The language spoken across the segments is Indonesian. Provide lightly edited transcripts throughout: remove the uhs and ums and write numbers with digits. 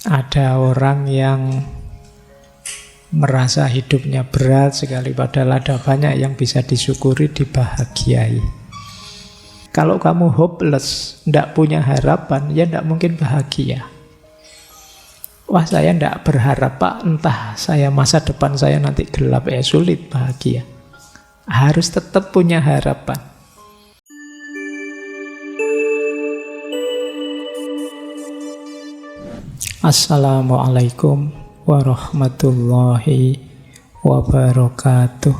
Ada orang yang merasa hidupnya berat sekali, padahal ada banyak yang bisa disyukuri, dibahagiai. Kalau kamu hopeless, tidak punya harapan, ya tidak mungkin bahagia. Wah, saya tidak berharap Pak, entah saya masa depan saya nanti gelap, sulit bahagia. Harus tetap punya harapan. Assalamualaikum warahmatullahi wabarakatuh.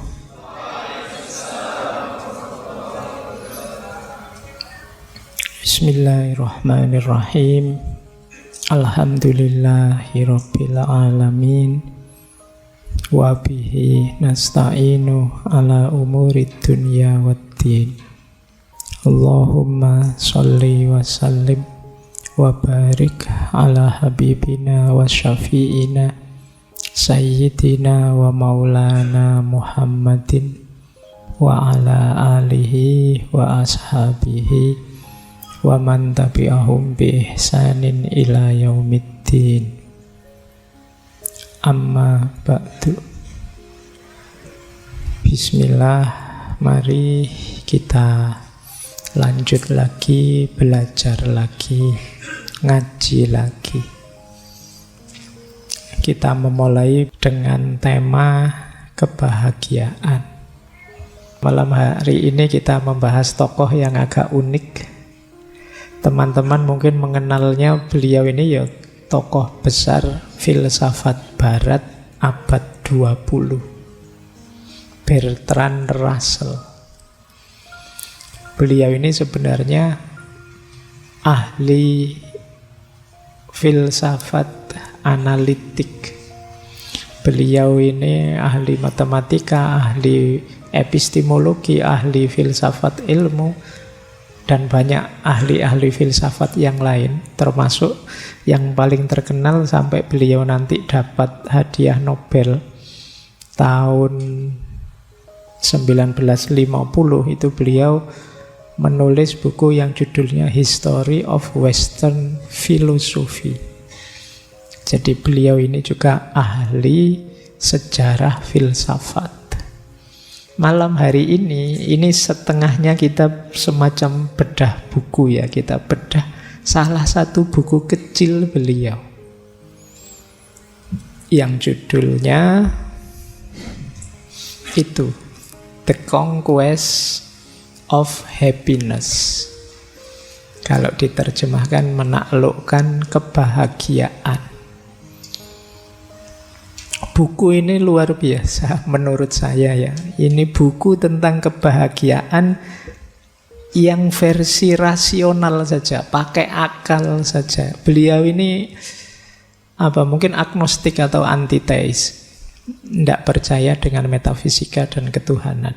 Bismillahirrahmanirrahim. Alhamdulillahirabbil alamin. Wa bihi nasta'inu ala umurid dunya waddin. Allahumma sholli wa sallim wa barik ala habibina wa syafi'ina sayyidina wa maulana Muhammadin wa ala alihi wa ashabihi wa man tabi'ahum bi ihsanin ila yaumiddin. Amma ba'du. Bismillah, mari kita lanjut lagi, belajar lagi, ngaji lagi. Kita memulai dengan tema kebahagiaan. Malam hari ini kita membahas tokoh yang agak unik. Teman-teman mungkin mengenalnya, beliau ini ya tokoh besar filsafat barat abad 20, Bertrand Russell. Beliau ini sebenarnya ahli filsafat analitik. Beliau ini ahli matematika, ahli epistemologi, ahli filsafat ilmu, dan banyak ahli-ahli filsafat yang lain, termasuk yang paling terkenal sampai beliau nanti dapat hadiah Nobel tahun 1950, itu beliau menulis buku yang judulnya History of Western Philosophy. Jadi beliau ini juga ahli sejarah filsafat. Malam hari ini setengahnya kita semacam bedah buku ya. Kita bedah salah satu buku kecil beliau yang judulnya itu The Conquest of Happiness. Kalau diterjemahkan, menaklukkan kebahagiaan. Buku ini luar biasa menurut saya ya. Ini buku tentang kebahagiaan yang versi rasional saja, pakai akal saja. Beliau ini mungkin agnostik atau antiteis, tidak percaya dengan metafisika dan ketuhanan.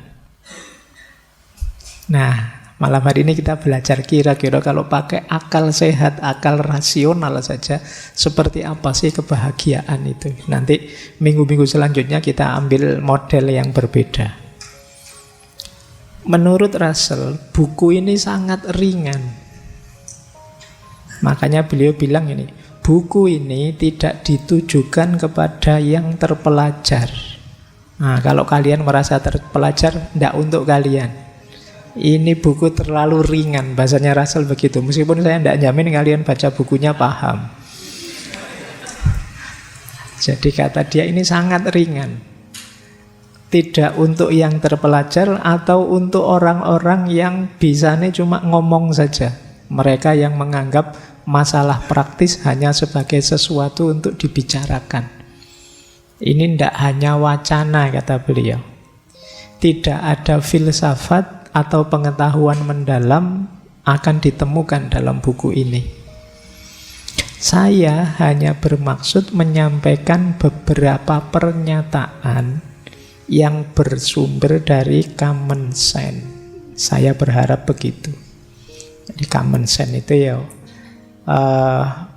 Nah, malam hari ini kita belajar kira-kira kalau pakai akal sehat, akal rasional saja, seperti apa sih kebahagiaan itu. Nanti minggu-minggu selanjutnya kita ambil model yang berbeda. Menurut Russell, buku ini sangat ringan. Makanya beliau bilang ini, buku ini tidak ditujukan kepada yang terpelajar. Nah, kalau kalian merasa terpelajar, tidak untuk kalian. Ini buku terlalu ringan, bahasanya Russell begitu. Meskipun saya tidak jamin kalian baca bukunya paham. Jadi kata dia ini sangat ringan. Tidak untuk yang terpelajar atau untuk orang-orang yang bisanya cuma ngomong saja. Mereka yang menganggap masalah praktis hanya sebagai sesuatu untuk dibicarakan. Ini tidak hanya wacana, kata beliau. Tidak ada filsafat atau pengetahuan mendalam akan ditemukan dalam buku ini. Saya hanya bermaksud menyampaikan beberapa pernyataan yang bersumber dari common sense. Saya berharap begitu. Jadi common sense itu ya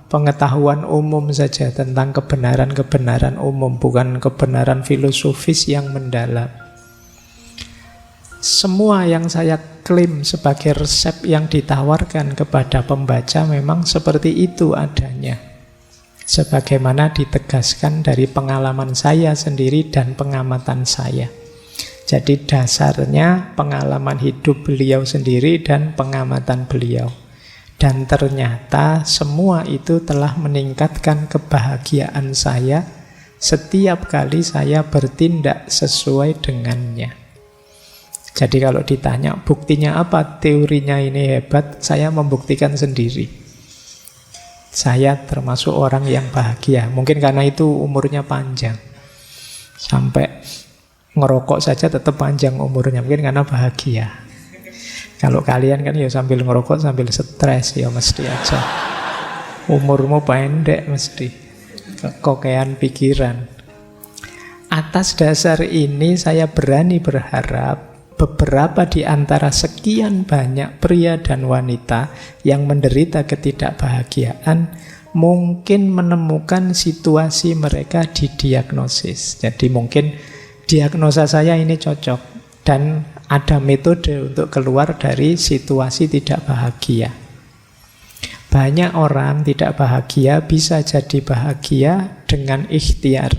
pengetahuan umum saja tentang kebenaran-kebenaran umum, bukan kebenaran filosofis yang mendalam. Semua yang saya klaim sebagai resep yang ditawarkan kepada pembaca memang seperti itu adanya. Sebagaimana ditegaskan dari pengalaman saya sendiri dan pengamatan saya. Jadi dasarnya pengalaman hidup beliau sendiri dan pengamatan beliau. Dan ternyata semua itu telah meningkatkan kebahagiaan saya setiap kali saya bertindak sesuai dengannya. Jadi kalau ditanya buktinya apa teorinya ini hebat, saya membuktikan sendiri. Saya termasuk orang yang bahagia. Mungkin karena itu umurnya panjang. Sampai ngerokok saja tetap panjang umurnya. Mungkin karena bahagia. Kalau kalian kan ya sambil ngerokok sambil stres ya mesti aja. Umurmu pendek mesti. Kekokean pikiran. Atas dasar ini saya berani berharap beberapa di antara sekian banyak pria dan wanita yang menderita ketidakbahagiaan mungkin menemukan situasi mereka didiagnosis. Jadi mungkin diagnosa saya ini cocok dan ada metode untuk keluar dari situasi tidak bahagia. Banyak orang tidak bahagia bisa jadi bahagia dengan ikhtiar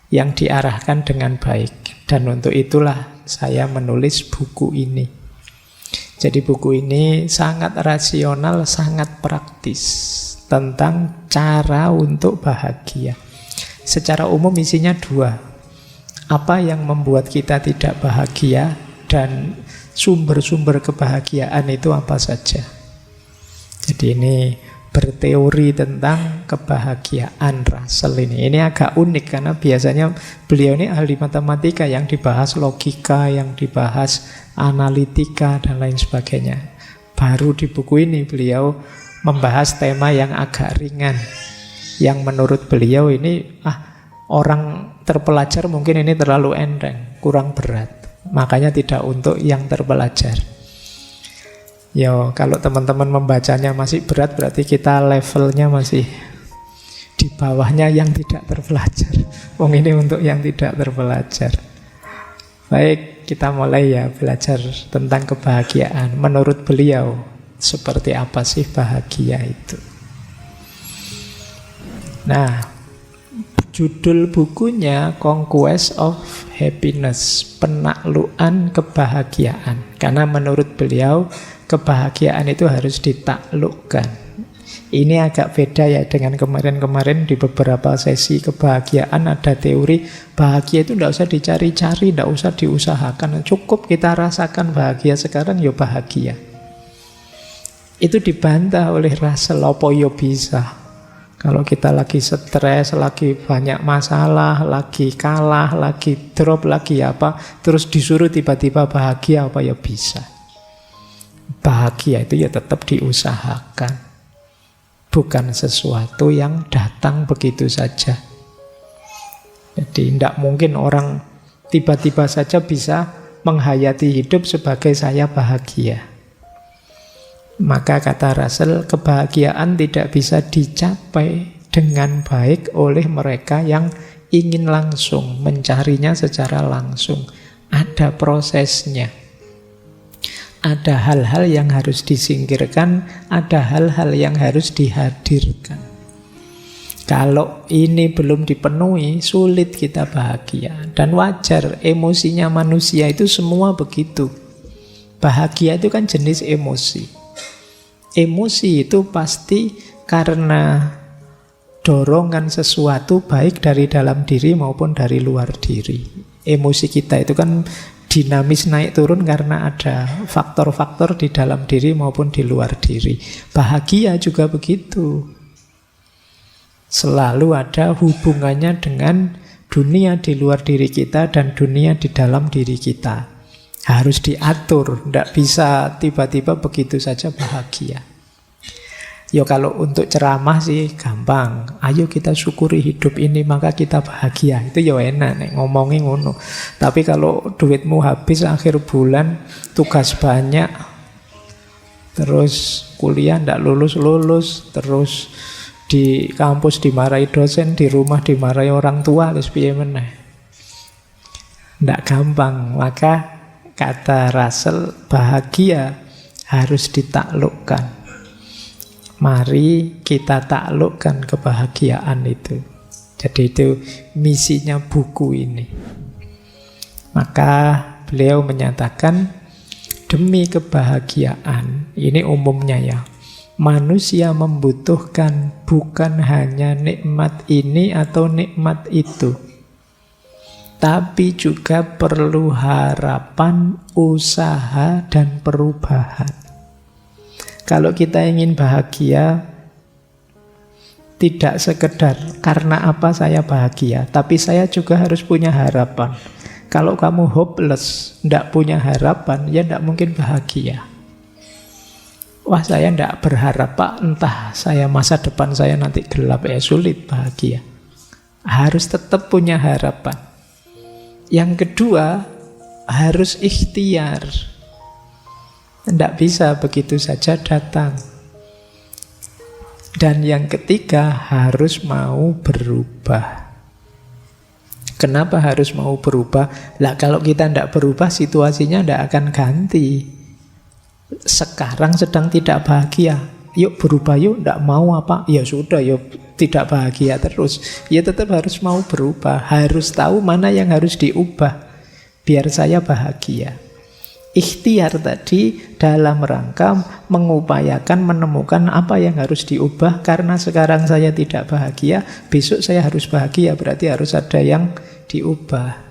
yang diarahkan dengan baik. Dan untuk itulah saya menulis buku ini. Jadi buku ini sangat rasional, sangat praktis tentang cara untuk bahagia. Secara umum isinya dua. Apa yang membuat kita tidak bahagia dan sumber-sumber kebahagiaan itu apa saja. Jadi ini berteori tentang kebahagiaan Russell ini. Ini agak unik karena biasanya beliau ini ahli matematika, yang dibahas logika, yang dibahas analitika dan lain sebagainya. Baru di buku ini beliau membahas tema yang agak ringan, yang menurut beliau ini orang terpelajar mungkin ini terlalu enteng, kurang berat. Makanya tidak untuk yang terpelajar. Ya, kalau teman-teman membacanya masih berat, berarti kita levelnya masih di bawahnya yang tidak terpelajar. Wong ini untuk yang tidak terpelajar. Baik, kita mulai ya belajar tentang kebahagiaan. Menurut beliau, seperti apa sih bahagia itu? Nah, judul bukunya Conquest of Happiness, penaklukan kebahagiaan. Karena menurut beliau kebahagiaan itu harus ditaklukkan. Ini agak beda ya dengan kemarin-kemarin di beberapa sesi kebahagiaan ada teori bahagia itu tidak usah dicari-cari, tidak usah diusahakan. Cukup kita rasakan bahagia sekarang ya bahagia. Itu dibantah oleh Russell, apa ya bisa. Kalau kita lagi stres, lagi banyak masalah, lagi kalah, lagi drop, lagi apa, terus disuruh tiba-tiba bahagia, apa ya bisa. Bahagia itu ya tetap diusahakan. Bukan sesuatu yang datang begitu saja. Jadi tidak mungkin orang tiba-tiba saja bisa menghayati hidup sebagai saya bahagia. Maka kata Russell, kebahagiaan tidak bisa dicapai dengan baik oleh mereka yang ingin langsung, mencarinya secara langsung. Ada prosesnya. Ada hal-hal yang harus disingkirkan, ada hal-hal yang harus dihadirkan. Kalau ini belum dipenuhi, sulit kita bahagia. Dan wajar, emosinya manusia itu semua begitu. Bahagia itu kan jenis emosi. Emosi itu pasti karena dorongan sesuatu baik dari dalam diri maupun dari luar diri. Emosi kita itu kan dinamis naik turun karena ada faktor-faktor di dalam diri maupun di luar diri. Bahagia juga begitu. Selalu ada hubungannya dengan dunia di luar diri kita dan dunia di dalam diri kita. Harus diatur, tidak bisa tiba-tiba begitu saja bahagia. Ya kalau untuk ceramah sih gampang. Ayo kita syukuri hidup ini maka kita bahagia. Itu ya enak nek ngomongin ngono. Tapi kalau duitmu habis akhir bulan, tugas banyak, terus kuliah ndak lulus-lulus, terus di kampus dimarahi dosen, di rumah dimarahi orang tua, terus piye meneh. Ndak gampang. Maka kata Russell, bahagia harus ditaklukkan. Mari kita taklukkan kebahagiaan itu. Jadi itu misinya buku ini. Maka beliau menyatakan, demi kebahagiaan, ini umumnya ya, manusia membutuhkan bukan hanya nikmat ini atau nikmat itu, tapi juga perlu harapan, usaha, dan perubahan. Kalau kita ingin bahagia, tidak sekedar karena apa saya bahagia, tapi saya juga harus punya harapan. Kalau kamu hopeless, tidak punya harapan, ya tidak mungkin bahagia. Wah, saya tidak berharap Pak, entah saya masa depan saya nanti gelap, ya sulit bahagia. Harus tetap punya harapan. Yang kedua, harus ikhtiar. Tidak bisa begitu saja datang. Dan yang ketiga, harus mau berubah. Kenapa harus mau berubah? Lah kalau kita tidak berubah, situasinya tidak akan ganti. Sekarang sedang tidak bahagia, yuk berubah yuk, tidak mau apa? Ya sudah, yuk tidak bahagia terus. Ya tetap harus mau berubah, harus tahu mana yang harus diubah biar saya bahagia. Ikhtiar tadi dalam rangka mengupayakan menemukan apa yang harus diubah. Karena sekarang saya tidak bahagia, besok saya harus bahagia, berarti harus ada yang diubah.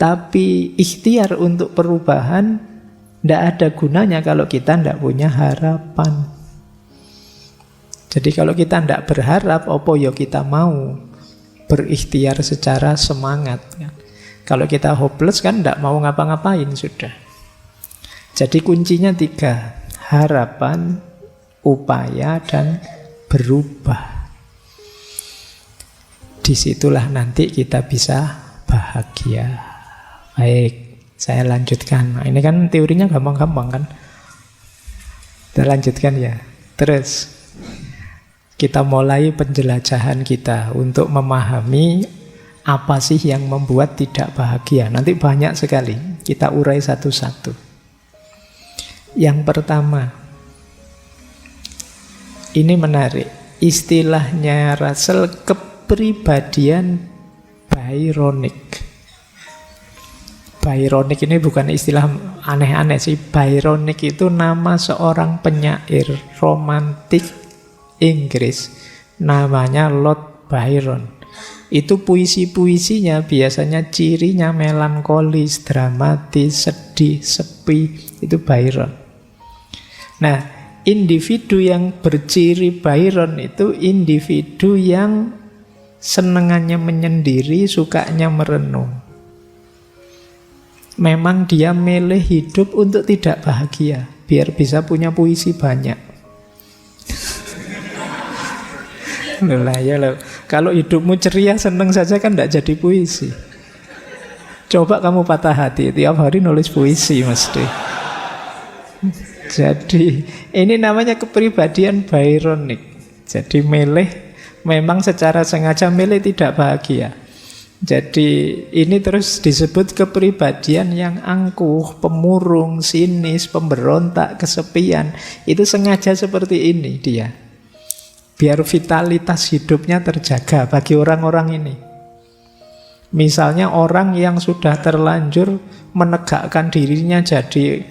Tapi ikhtiar untuk perubahan tidak ada gunanya kalau kita tidak punya harapan. Jadi kalau kita tidak berharap, opo yo kita mau berikhtiar secara semangat. Kalau kita hopeless kan tidak mau ngapa-ngapain sudah. Jadi kuncinya 3, harapan, upaya, dan berubah. Disitulah nanti kita bisa bahagia. Baik, saya lanjutkan. Nah, ini kan teorinya gampang-gampang kan. Kita lanjutkan ya. Terus kita mulai penjelajahan kita untuk memahami apa sih yang membuat tidak bahagia. Nanti banyak sekali. Kita urai satu-satu. Yang pertama, ini menarik. Istilahnya Russell, kepribadian Byronic. Byronic ini bukan istilah aneh-aneh sih. Byronic itu nama seorang penyair romantik Inggris. Namanya Lord Byron. Itu puisi-puisinya biasanya cirinya melankolis, dramatis, sedih, sepi. Itu Byron. Nah, individu yang berciri Byron itu individu yang senengannya menyendiri, sukanya merenung. Memang dia milih hidup untuk tidak bahagia, biar bisa punya puisi banyak. Loh, ya loh. Kalau hidupmu ceria, seneng saja kan tidak jadi puisi. Coba kamu patah hati, tiap hari nulis puisi mesti. Jadi ini namanya kepribadian Byronic. Jadi memang secara sengaja milih tidak bahagia. Jadi ini terus disebut kepribadian yang angkuh, pemurung, sinis, pemberontak, kesepian. Itu sengaja seperti ini dia. Biar vitalitas hidupnya terjaga bagi orang-orang ini. Misalnya orang yang sudah terlanjur menegakkan dirinya jadi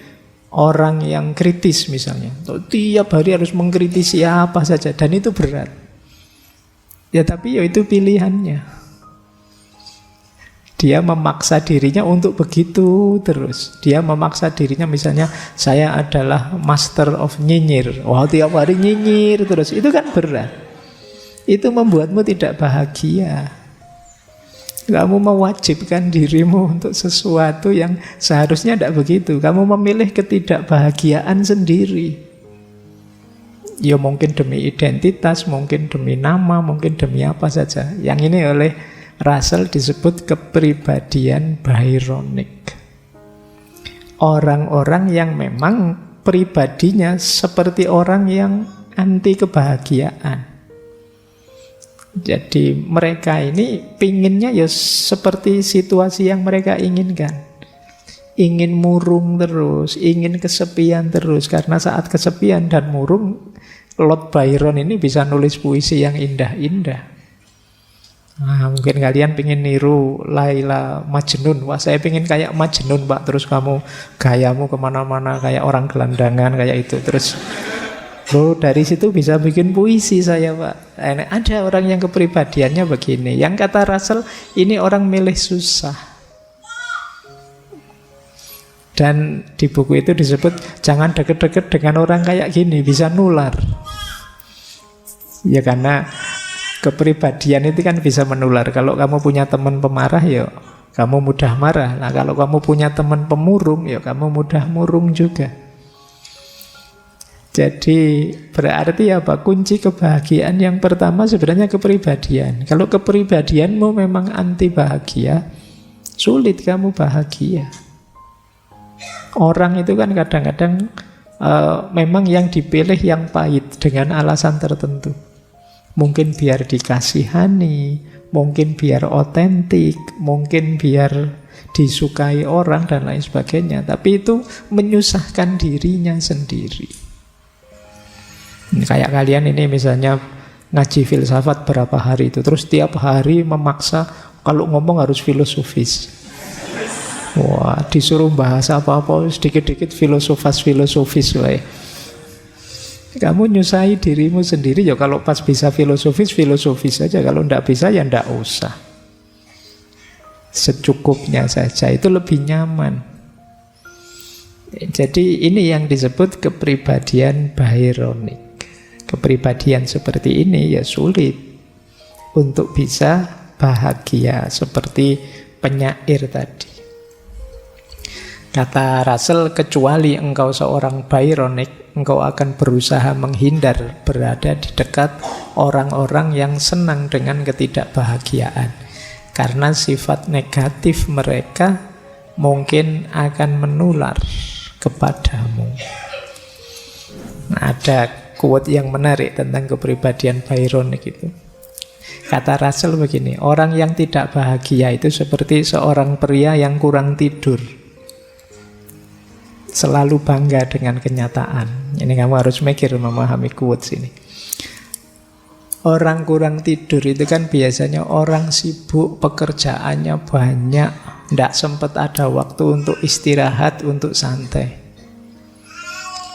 orang yang kritis misalnya. Tiap hari harus mengkritisi apa saja. Dan itu berat. Ya tapi ya itu pilihannya. Dia memaksa dirinya untuk begitu terus. Dia memaksa dirinya misalnya, saya adalah master of nyinyir. Wah, tiap hari nyinyir terus. Itu kan berat. Itu membuatmu tidak bahagia. Kamu mewajibkan dirimu untuk sesuatu yang seharusnya tidak begitu. Kamu memilih ketidakbahagiaan sendiri. Ya mungkin demi identitas, mungkin demi nama, mungkin demi apa saja. Yang ini oleh Russell disebut kepribadian Byronic. Orang-orang yang memang pribadinya seperti orang yang anti kebahagiaan. Jadi mereka ini pinginnya ya seperti situasi yang mereka inginkan. Ingin murung terus, ingin kesepian terus. Karena saat kesepian dan murung, Lord Byron ini bisa nulis puisi yang indah-indah. Nah, mungkin kalian pengen niru Laila Majnun. Wah, saya pengen kayak Majnun, Pak. Terus kamu gayamu kemana-mana kayak orang gelandangan kayak itu. Terus loh, dari situ bisa bikin puisi saya, Pak. Ada orang yang kepribadiannya begini. Yang kata Russell, ini orang milih susah. Dan di buku itu disebut, jangan deket-deket dengan orang kayak gini, bisa nular. Ya karena kepribadian itu kan bisa menular. Kalau kamu punya teman pemarah, ya kamu mudah marah. Nah, kalau kamu punya teman pemurung, ya kamu mudah murung juga. Jadi berarti apa? Kunci kebahagiaan yang pertama sebenarnya kepribadian. Kalau kepribadianmu memang anti bahagia, sulit kamu bahagia. Orang itu kan kadang-kadang memang yang dipilih yang pahit dengan alasan tertentu. Mungkin biar dikasihani, mungkin biar otentik, mungkin biar disukai orang dan lain sebagainya. Tapi itu menyusahkan dirinya sendiri. Kayak kalian ini misalnya ngaji filsafat berapa hari itu, terus tiap hari memaksa kalau ngomong harus filosofis. Wah, disuruh bahas apa-apa sedikit-dikit filosofis. Kamu nyusahi dirimu sendiri. Ya kalau pas bisa filosofis saja. Kalau ndak bisa ya ndak usah. Secukupnya saja, itu lebih nyaman. Jadi ini yang disebut kepribadian Byronic. Kepribadian seperti ini ya sulit untuk bisa bahagia, seperti penyair tadi. Kata Russell, kecuali engkau seorang Byronic, engkau akan berusaha menghindar berada di dekat orang-orang yang senang dengan ketidakbahagiaan. Karena sifat negatif mereka mungkin akan menular kepadamu. Nah, ada quote yang menarik tentang kepribadian Byronic itu. Kata Russell begini, orang yang tidak bahagia itu seperti seorang pria yang kurang tidur. Selalu bangga dengan kenyataan. Ini kamu harus mikir memahami quotes ini. Orang kurang tidur itu kan biasanya orang sibuk, pekerjaannya banyak, tidak sempat ada waktu untuk istirahat, untuk santai.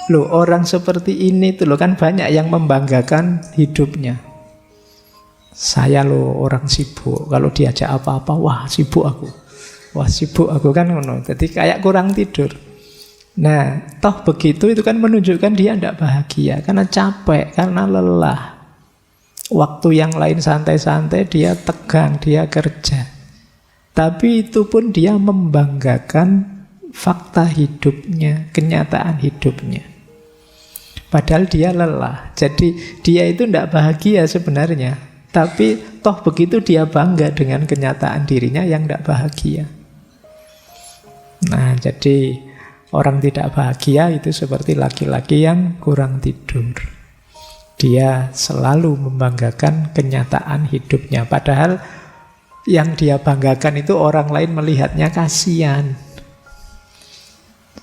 Loh, orang seperti ini tuh loh kan banyak yang membanggakan hidupnya. Saya loh orang sibuk, kalau diajak apa-apa, wah sibuk aku. Wah sibuk aku kan ngono. Jadi kayak kurang tidur. Nah, toh begitu itu kan menunjukkan dia tidak bahagia. Karena capek, karena lelah. Waktu yang lain santai-santai, dia tegang, dia kerja. Tapi itu pun dia membanggakan fakta hidupnya, kenyataan hidupnya. Padahal dia lelah. Jadi dia itu tidak bahagia sebenarnya. Tapi toh begitu dia bangga dengan kenyataan dirinya yang tidak bahagia. Nah, jadi orang tidak bahagia itu seperti laki-laki yang kurang tidur. Dia selalu membanggakan kenyataan hidupnya. Padahal yang dia banggakan itu orang lain melihatnya kasihan.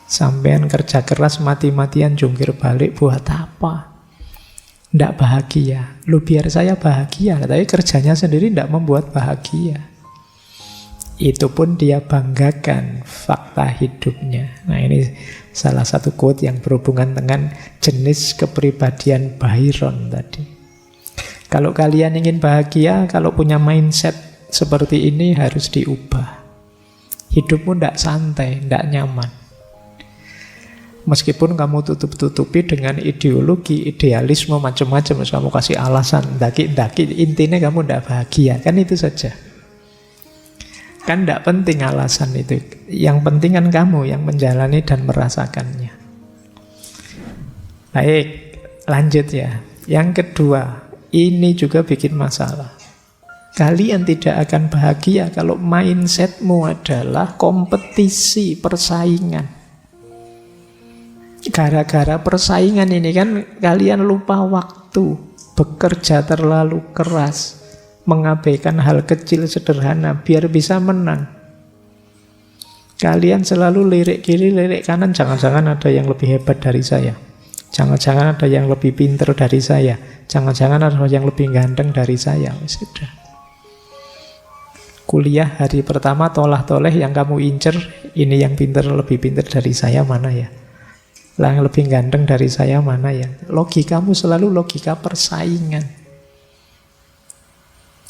Sampean kerja keras mati-matian jungkir balik buat apa? Tidak bahagia. Lu biar saya bahagia, tapi kerjanya sendiri tidak membuat bahagia. Itu pun dia banggakan fakta hidupnya. Nah, ini salah satu quote yang berhubungan dengan jenis kepribadian Byron tadi. Kalau kalian ingin bahagia, kalau punya mindset seperti ini harus diubah. Hidupmu tidak santai, tidak nyaman. Meskipun kamu tutup-tutupi dengan ideologi, idealisme macam-macam, kamu kasih alasan, daki-daki, intinya kamu tidak bahagia. Kan itu saja. Kan tidak penting alasan itu. Yang penting kan kamu yang menjalani dan merasakannya. Baik, lanjut ya. Yang kedua, ini juga bikin masalah. Kalian tidak akan bahagia kalau mindsetmu adalah kompetisi, persaingan. Gara-gara persaingan ini kan kalian lupa waktu, bekerja terlalu keras, mengabaikan hal kecil sederhana biar bisa menang. Kalian selalu lirik kiri, lirik kanan, jangan-jangan ada yang lebih hebat dari saya. Jangan-jangan ada yang lebih pinter dari saya. Jangan-jangan ada yang lebih ganteng dari saya. Sudah. Kuliah hari pertama tolah-toleh yang kamu incer, ini yang pinter, lebih pinter dari saya mana ya? Yang lebih ganteng dari saya mana ya? Logikamu selalu logika persaingan.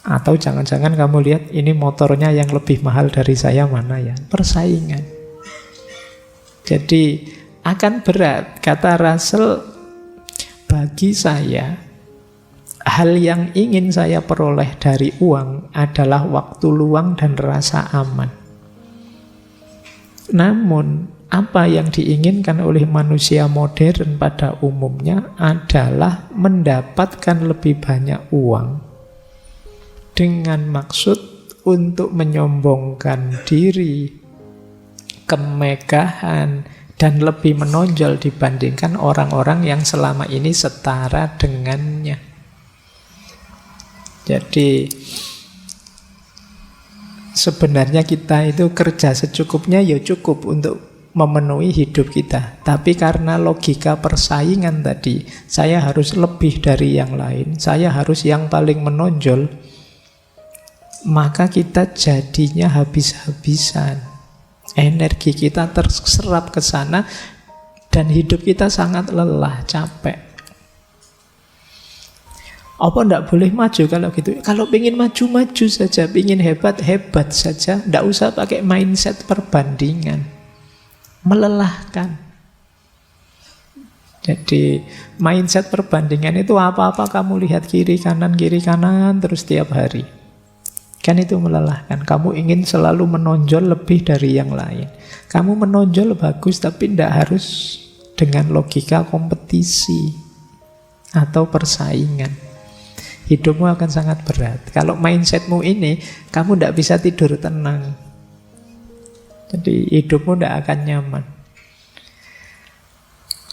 Atau jangan-jangan kamu lihat ini motornya yang lebih mahal dari saya mana ya? Persaingan. Jadi akan berat, kata Russell, bagi saya hal yang ingin saya peroleh dari uang adalah waktu luang dan rasa aman. Namun apa yang diinginkan oleh manusia modern pada umumnya adalah mendapatkan lebih banyak uang dengan maksud untuk menyombongkan diri, kemegahan, dan lebih menonjol dibandingkan orang-orang yang selama ini setara dengannya. Jadi sebenarnya kita itu kerja secukupnya ya cukup untuk memenuhi hidup kita. Tapi karena logika persaingan tadi, saya harus lebih dari yang lain, saya harus yang paling menonjol, maka kita jadinya habis-habisan. Energi kita terserap ke sana dan hidup kita sangat lelah, capek. Apa ndak boleh maju kalau gitu? Kalau pengen maju-maju saja, pengen hebat-hebat saja, ndak usah pakai mindset perbandingan. Melelahkan. Jadi mindset perbandingan itu apa-apa kamu lihat kiri kanan terus tiap hari. Kan itu melelahkan. Kamu ingin selalu menonjol lebih dari yang lain. Kamu menonjol bagus, tapi tidak harus dengan logika kompetisi atau persaingan. Hidupmu akan sangat berat. Kalau mindsetmu ini, kamu tidak bisa tidur tenang. Jadi hidupmu tidak akan nyaman.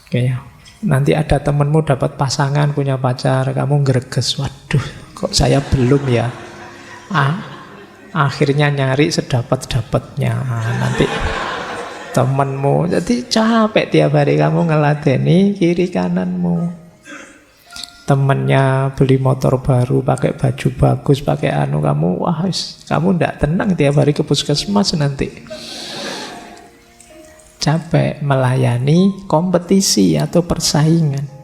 Oke, nanti ada temenmu dapat pasangan, punya pacar, kamu greges. Waduh, kok saya belum ya? Akhirnya nyari sedapat-dapatnya. Nanti temenmu jadi capek tiap hari kamu ngeladeni kiri kananmu. Temennya beli motor baru, pakai baju bagus, pakai kamu, kamu ndak tenang tiap hari ke puskesmas nanti. Capek melayani kompetisi atau persaingan.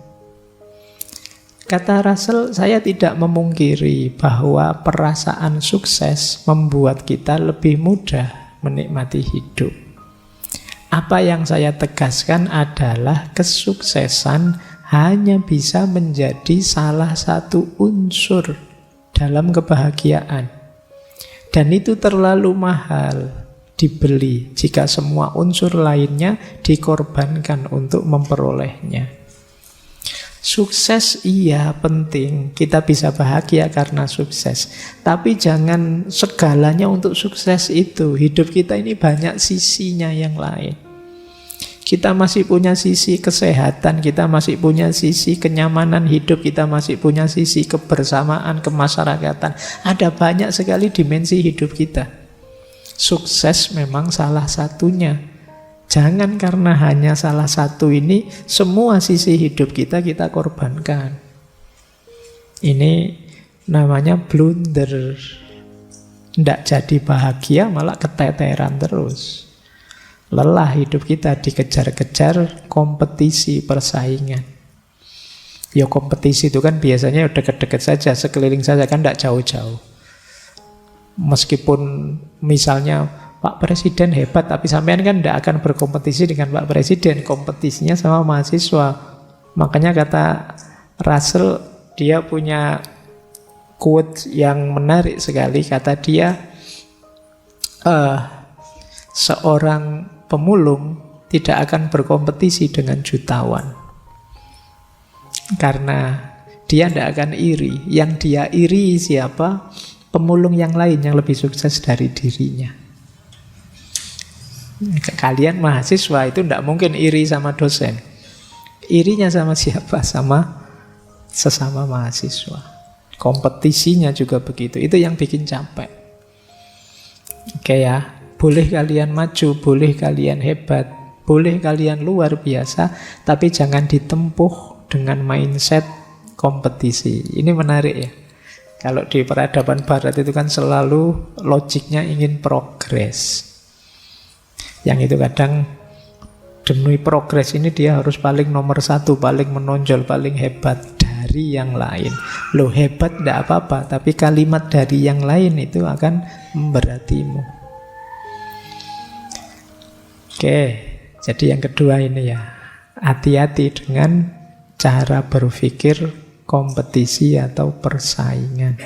Kata Russell, saya tidak memungkiri bahwa perasaan sukses membuat kita lebih mudah menikmati hidup. Apa yang saya tegaskan adalah kesuksesan hanya bisa menjadi salah satu unsur dalam kebahagiaan. Dan itu terlalu mahal dibeli jika semua unsur lainnya dikorbankan untuk memperolehnya. Sukses iya penting, kita bisa bahagia karena sukses. Tapi jangan segalanya untuk sukses itu. Hidup kita ini banyak sisinya yang lain. Kita masih punya sisi kesehatan, kita masih punya sisi kenyamanan hidup, kita masih punya sisi kebersamaan, kemasyarakatan. Ada banyak sekali dimensi hidup kita. Sukses memang salah satunya. Jangan karena hanya salah satu ini, semua sisi hidup kita korbankan. Ini namanya blunder. Tidak jadi bahagia, malah keteteran terus. Lelah hidup kita dikejar-kejar kompetisi, persaingan. Ya kompetisi itu kan biasanya deket-deket saja, sekeliling saja kan tidak jauh-jauh. Meskipun misalnya Pak Presiden hebat, tapi sampean kan tidak akan berkompetisi dengan Pak Presiden, kompetisinya sama mahasiswa. Makanya kata Russell, dia punya quote yang menarik sekali. Kata dia, seorang pemulung tidak akan berkompetisi dengan jutawan. Karena dia tidak akan iri. Yang dia iri siapa? Pemulung yang lain yang lebih sukses dari dirinya. Kalian mahasiswa itu tidak mungkin iri sama dosen. Irinya sama siapa? Sama sesama mahasiswa. Kompetisinya juga begitu. Itu yang bikin capek. Oke ya, boleh kalian maju, boleh kalian hebat, Boleh kalian luar biasa, tapi jangan ditempuh dengan mindset kompetisi. Ini menarik ya. Kalau di peradaban barat itu kan selalu logiknya ingin progres. Yang itu kadang demi progres ini dia harus paling nomor satu, paling menonjol, paling hebat dari yang lain. Loh, hebat tidak apa-apa, tapi kalimat dari yang lain itu akan memberatimu. Oke, jadi yang kedua ini ya, hati-hati dengan cara berpikir kompetisi atau persaingan.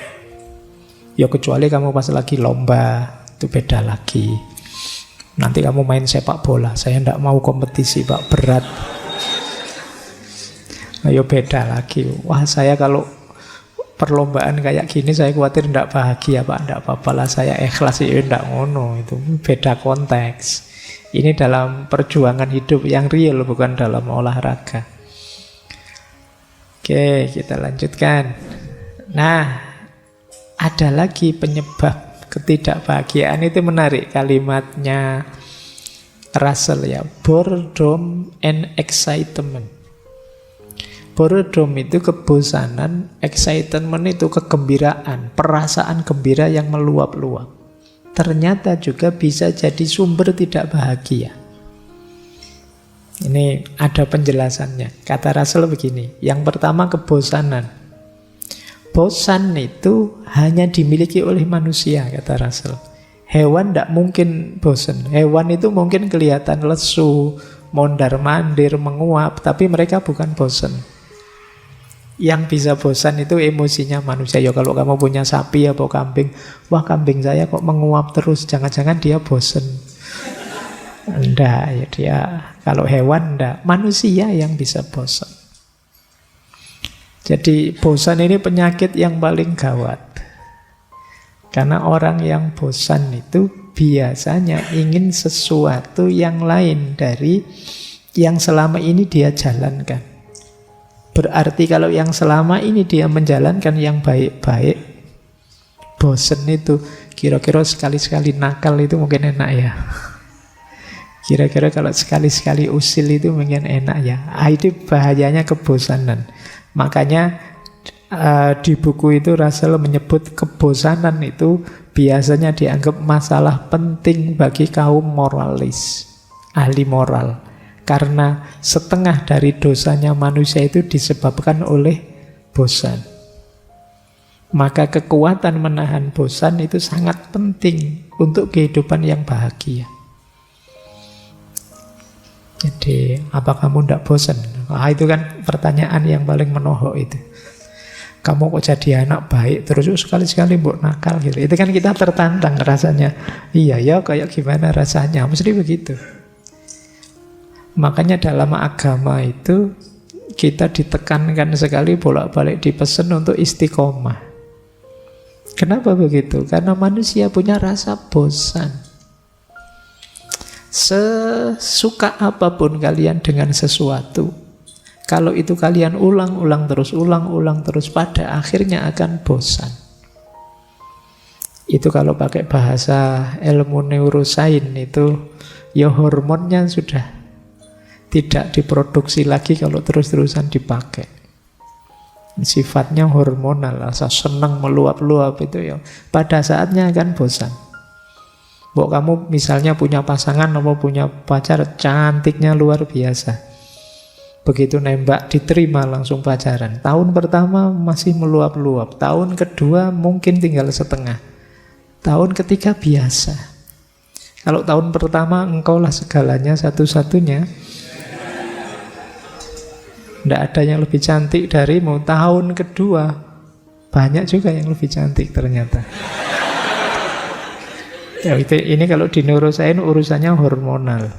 Ya kecuali kamu pas lagi lomba, itu beda lagi. Nanti kamu main sepak bola, saya tidak mau kompetisi Pak, berat. Ayo beda lagi. Wah, saya kalau perlombaan kayak gini saya khawatir tidak bahagia Pak, tidak apa-apa lah, saya ikhlas, ya tidak ngono. Itu beda konteks. Ini dalam perjuangan hidup yang real, bukan dalam olahraga. Oke, kita lanjutkan. Nah, ada lagi penyebab ketidakbahagiaan, itu menarik kalimatnya Russell ya, boredom and excitement. Boredom itu kebosanan, excitement itu kegembiraan, perasaan gembira yang meluap-luap. Ternyata juga bisa jadi sumber tidak bahagia. Ini ada penjelasannya. Kata Russell begini, yang pertama kebosanan. Bosan itu hanya dimiliki oleh manusia, kata Russell. Hewan tidak mungkin bosan. Hewan itu mungkin kelihatan lesu, mondar-mandir, menguap, tapi mereka bukan bosan. Yang bisa bosan itu emosinya manusia. Ya kalau kamu punya sapi atau kambing, wah kambing saya kok menguap terus, jangan-jangan dia bosan. Enggak, ya dia kalau hewan enggak, manusia yang bisa bosan. Jadi bosan ini penyakit yang paling gawat. Karena orang yang bosan itu biasanya ingin sesuatu yang lain dari yang selama ini dia jalankan. Berarti kalau yang selama ini dia menjalankan yang baik-baik, bosan itu kira-kira sekali-sekali nakal itu mungkin enak ya. Kira-kira kalau sekali-sekali usil itu mungkin enak ya. Itu bahayanya kebosanan. Makanya di buku itu Russell menyebut kebosanan itu biasanya dianggap masalah penting bagi kaum moralis, ahli moral. Karena setengah dari dosanya manusia itu disebabkan oleh bosan. Maka kekuatan menahan bosan itu sangat penting untuk kehidupan yang bahagia. Jadi, apa kamu tidak bosan? Itu kan pertanyaan yang paling menohok itu. Kamu kok jadi anak baik terus sekali-sekali mbok nakal gitu. Itu kan kita tertantang rasanya. Iya ya, kayak gimana rasanya? Mesti begitu. Makanya dalam agama itu kita ditekankan sekali bolak-balik dipesan untuk istiqomah. Kenapa begitu? Karena manusia punya rasa bosan. Sesuka apapun kalian dengan sesuatu, kalau itu kalian ulang-ulang terus, pada akhirnya akan bosan. Itu kalau pakai bahasa ilmu neurosains itu, ya hormonnya sudah tidak diproduksi lagi kalau terus-terusan dipakai. Sifatnya hormonal, rasa senang meluap-luap itu ya. Pada saatnya akan bosan. Kamu misalnya punya pasangan atau punya pacar, cantiknya luar biasa. Begitu nembak diterima langsung pacaran. Tahun pertama masih meluap-luap, tahun kedua mungkin tinggal setengah, tahun ketiga biasa. Kalau tahun pertama engkaulah segalanya, satu-satunya, tidak ada yang lebih cantik darimu. Tahun kedua banyak juga yang lebih cantik ternyata. Ya, ini kalau di neurosains urusannya hormonal.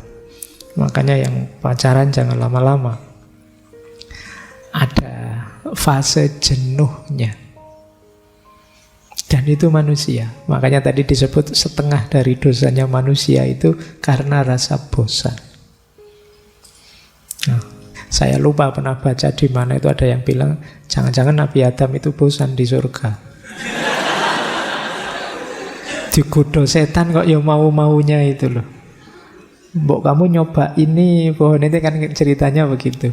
Makanya yang pacaran jangan lama-lama. Ada fase jenuhnya. Dan itu manusia. Makanya tadi disebut setengah dari dosanya manusia itu karena rasa bosan. Nah, saya lupa pernah baca di mana itu ada yang bilang jangan-jangan Nabi Adam itu bosan di surga. Digoda setan kok ya mau-maunya itu loh. Mbok kamu nyoba ini, pohon itu kan ceritanya begitu.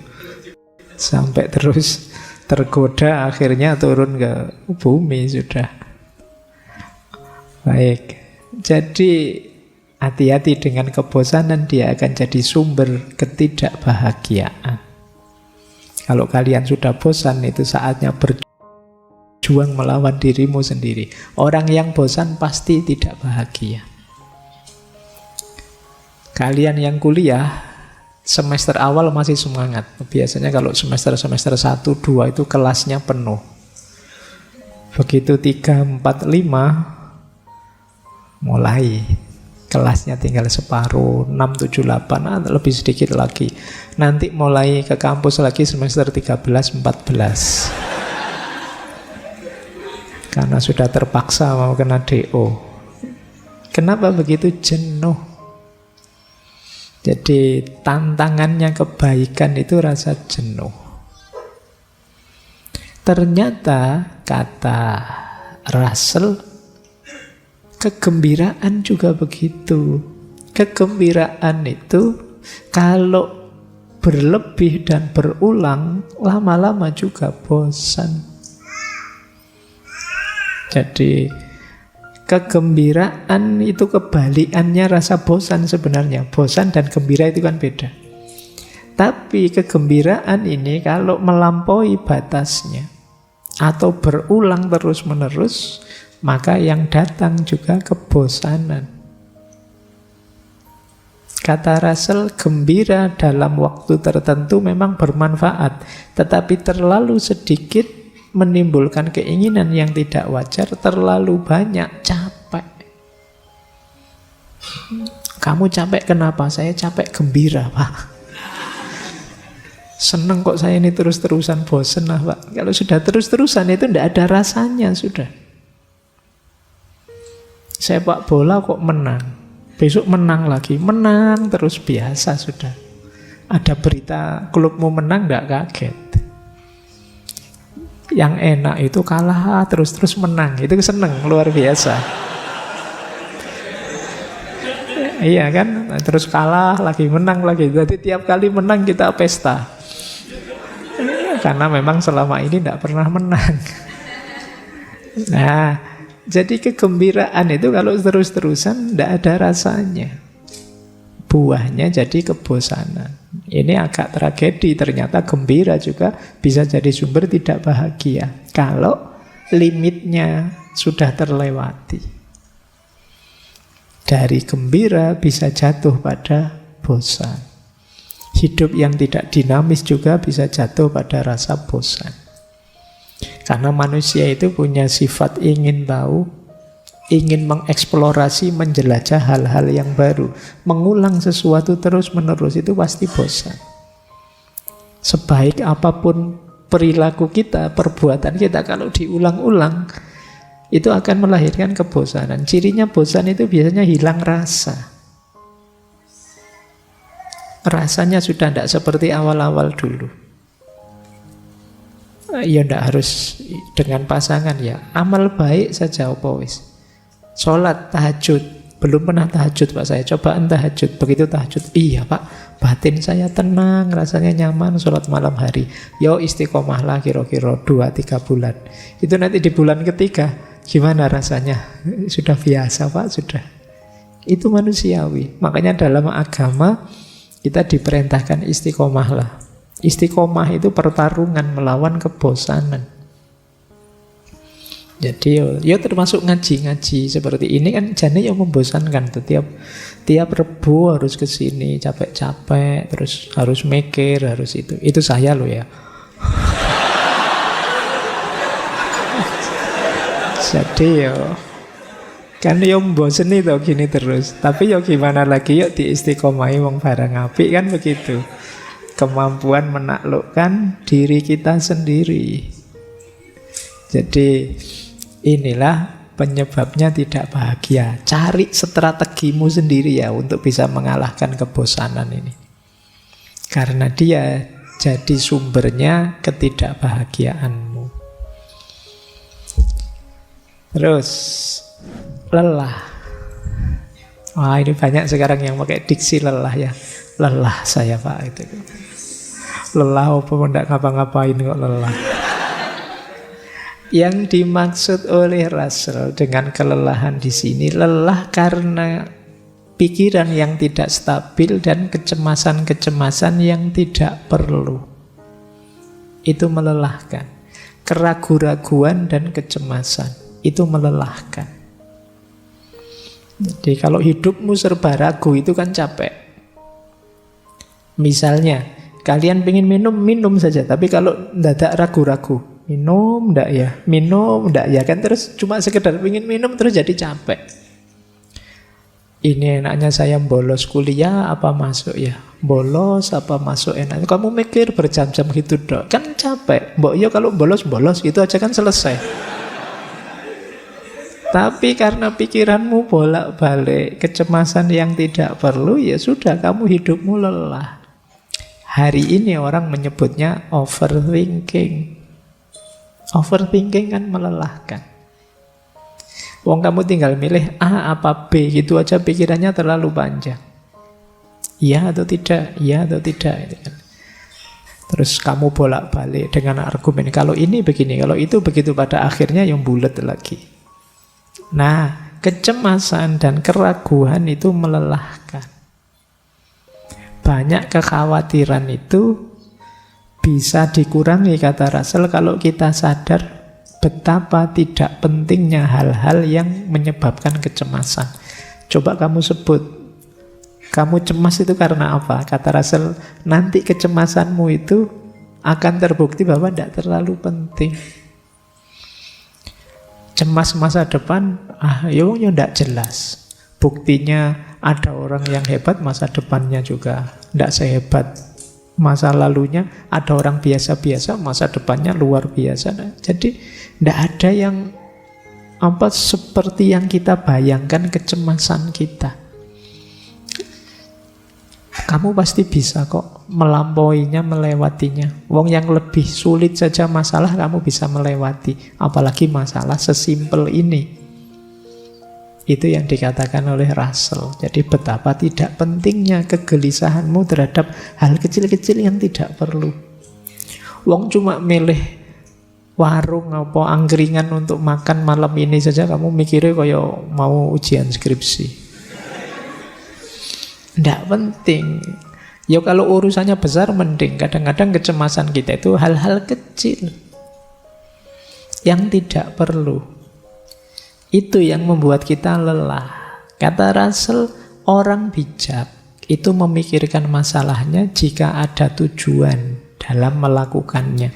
Sampai terus tergoda, akhirnya turun ke bumi sudah. Baik, jadi hati-hati dengan kebosanan, dia akan jadi sumber ketidakbahagiaan. Kalau kalian sudah bosan, itu saatnya berjuang melawan dirimu sendiri. Orang yang bosan pasti tidak bahagia. Kalian yang kuliah, semester awal masih semangat. Biasanya kalau semester 1, 2 itu kelasnya penuh. Begitu 3, 4, 5 mulai kelasnya tinggal separuh, 6, 7, 8 lebih sedikit lagi. Nanti mulai ke kampus lagi semester 13, 14. Karena sudah terpaksa mau kena DO. Kenapa begitu? Jenuh. Jadi tantangannya kebaikan itu rasa jenuh. Ternyata kata Russell, kegembiraan juga begitu. Kegembiraan itu kalau berlebih dan berulang, lama-lama juga bosan. Jadi kegembiraan itu kebalikannya rasa bosan sebenarnya. Bosan dan gembira itu kan beda. Tapi kegembiraan ini kalau melampaui batasnya atau berulang terus-menerus, maka yang datang juga kebosanan. Kata Russell, gembira dalam waktu tertentu memang bermanfaat, tetapi terlalu sedikit menimbulkan keinginan yang tidak wajar, terlalu banyak capek. Kamu capek kenapa? Saya capek gembira, Pak. Seneng kok saya ini terus-terusan, bosen lah, Pak. Kalau sudah terus-terusan itu tidak ada rasanya sudah. Sepak bola kok menang, besok menang lagi, menang terus biasa sudah. Ada berita klubmu menang, tidak kaget. Yang enak itu kalah terus-terus menang, itu seneng luar biasa. Iya kan, terus kalah lagi, menang lagi. Jadi tiap kali menang kita pesta. Karena memang selama ini tidak pernah menang. Nah, jadi kegembiraan itu kalau terus-terusan tidak ada rasanya. Buahnya jadi kebosanan. Ini agak tragedi, ternyata gembira juga bisa jadi sumber tidak bahagia kalau limitnya sudah terlewati. Dari gembira bisa jatuh pada bosan. Hidup yang tidak dinamis juga bisa jatuh pada rasa bosan. Karena manusia itu punya sifat ingin tahu, ingin mengeksplorasi, menjelajah hal-hal yang baru. Mengulang sesuatu terus-menerus itu pasti bosan. Sebaik apapun perilaku kita, perbuatan kita, kalau diulang-ulang, itu akan melahirkan kebosanan. Cirinya bosan itu biasanya hilang rasa. Rasanya sudah tidak seperti awal-awal dulu. Ya tidak harus dengan pasangan ya. Amal baik saja apa wis. Sholat tahajud, belum pernah tahajud Pak saya, cobaan tahajud. Begitu tahajud, iya Pak, batin saya tenang, rasanya nyaman sholat malam hari. Yo istiqomahlah kira-kira 2-3 bulan. Itu nanti di bulan ketiga, gimana rasanya? Sudah biasa Pak, sudah. Itu manusiawi. Makanya dalam agama kita diperintahkan istiqomahlah. Istiqomah itu pertarungan melawan kebosanan. Jadi ya termasuk ngaji-ngaji seperti ini kan jane yang membosankan tuh. Tiap Rebo harus ke sini capek-capek, terus harus mikir, harus itu. Itu saya loh ya. Jadi ya kan yo mboseni to gini terus. Tapi yo gimana lagi, yuk diistiqomahi wong barang apik kan begitu. Kemampuan menaklukkan diri kita sendiri. Jadi inilah penyebabnya tidak bahagia. Cari strategimu sendiri ya untuk bisa mengalahkan kebosanan ini. Karena dia jadi sumbernya ketidakbahagiaanmu. Terus lelah. Wah, ini banyak sekarang yang pakai diksi lelah ya. Lelah saya Pak itu. Lelah apa enggak ngapa-ngapain kok lelah. Yang dimaksud oleh Russell dengan kelelahan di sini, lelah karena pikiran yang tidak stabil dan kecemasan-kecemasan yang tidak perlu. Itu melelahkan. Keraguan-raguan dan kecemasan itu melelahkan. Jadi kalau hidupmu serba ragu itu kan capek. Misalnya kalian pengen minum, minum saja. Tapi kalau mendadak ragu-ragu, minum enggak ya? Minum enggak ya? Kan terus cuma sekedar pengen minum terus jadi capek. Ini enaknya saya bolos kuliah apa masuk ya? Bolos apa masuk enak? Kamu mikir berjam-jam gitu dok. Kan capek. Mbok yo kalau bolos gitu aja kan selesai. Tapi karena pikiranmu bolak-balik, kecemasan yang tidak perlu, ya sudah kamu hidupmu lelah. Hari ini orang menyebutnya overthinking. Overthinking kan melelahkan. Wong kamu tinggal milih A apa B, gitu aja pikirannya terlalu panjang. Iya atau tidak, iya atau tidak. Terus kamu bolak-balik dengan argumen, kalau ini begini, kalau itu begitu, pada akhirnya yang bulat lagi. Nah, kecemasan dan keraguan itu melelahkan. Banyak kekhawatiran itu bisa dikurangi, kata Russell, kalau kita sadar betapa tidak pentingnya hal-hal yang menyebabkan kecemasan. Coba kamu sebut, kamu cemas itu karena apa? Kata Russell, nanti kecemasanmu itu akan terbukti bahwa tidak terlalu penting. Cemas masa depan, ya tidak jelas. Buktinya ada orang yang hebat, masa depannya juga tidak sehebat masa lalunya. Ada orang biasa-biasa, masa depannya luar biasa. Jadi tidak ada yang seperti yang kita bayangkan kecemasan kita. Kamu pasti bisa kok melampauinya, melewatinya. Wong yang lebih sulit saja masalah kamu bisa melewati. Apalagi masalah sesimpel ini. Itu yang dikatakan oleh Russell. Jadi betapa tidak pentingnya kegelisahanmu terhadap hal kecil-kecil yang tidak perlu. Wong cuma milih warung apa angkringan untuk makan malam ini saja kamu mikirnya kayak mau ujian skripsi. Tidak penting. Ya kalau urusannya besar mending. Kadang-kadang kecemasan kita itu hal-hal kecil yang tidak perlu. Itu yang membuat kita lelah. Kata Russell, orang bijak itu memikirkan masalahnya jika ada tujuan dalam melakukannya.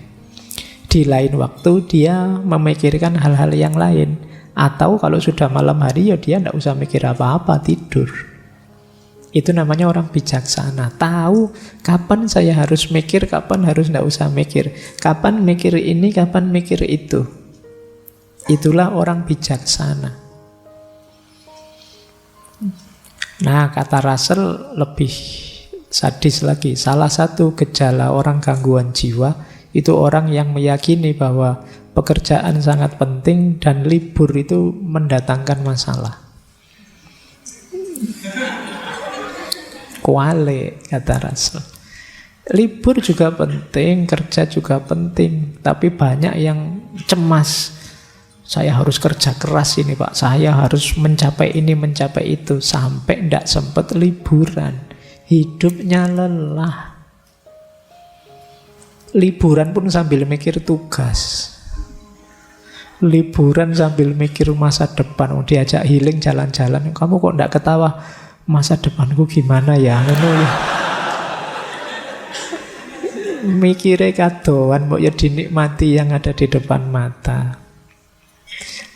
Di lain waktu dia memikirkan hal-hal yang lain. Atau kalau sudah malam hari ya dia tidak usah mikir apa-apa, tidur. Itu namanya orang bijaksana. Tahu kapan saya harus mikir, kapan harus tidak usah mikir. Kapan mikir ini, kapan mikir itu. Itulah orang bijaksana. Nah, kata Russell lebih sadis lagi. Salah satu gejala orang gangguan jiwa itu orang yang meyakini bahwa pekerjaan sangat penting dan libur itu mendatangkan masalah. Kuali, kata Russell. Libur juga penting, kerja juga penting, tapi banyak yang cemas. Saya harus kerja keras ini Pak, saya harus mencapai ini, mencapai itu, sampai tidak sempat liburan. Hidupnya lelah. Liburan pun sambil mikir tugas. Liburan sambil mikir masa depan. Diajak healing jalan-jalan, kamu kok tidak ketawa? Masa depanku gimana ya? Mikirnya kadoan, mau ya dinikmati yang ada di depan mata.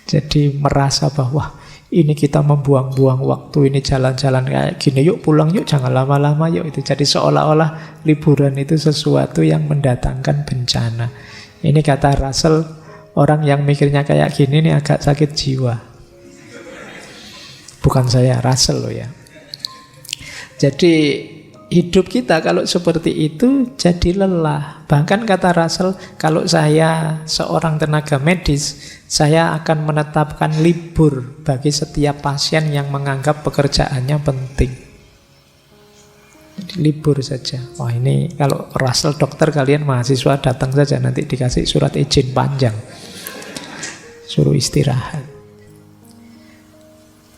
Jadi merasa bahwa ini kita membuang-buang waktu, ini jalan-jalan kayak gini, yuk pulang yuk, jangan lama-lama yuk. Itu jadi seolah-olah liburan itu sesuatu yang mendatangkan bencana. Ini kata Russell, orang yang mikirnya kayak gini ini agak sakit jiwa. Bukan saya, Russell loh ya. Jadi hidup kita kalau seperti itu jadi lelah. Bahkan kata Russell, kalau saya seorang tenaga medis, saya akan menetapkan libur bagi setiap pasien yang menganggap pekerjaannya penting. Jadi libur saja. Wah, ini kalau Russell dokter, kalian mahasiswa datang saja, nanti dikasih surat izin panjang, suruh istirahat.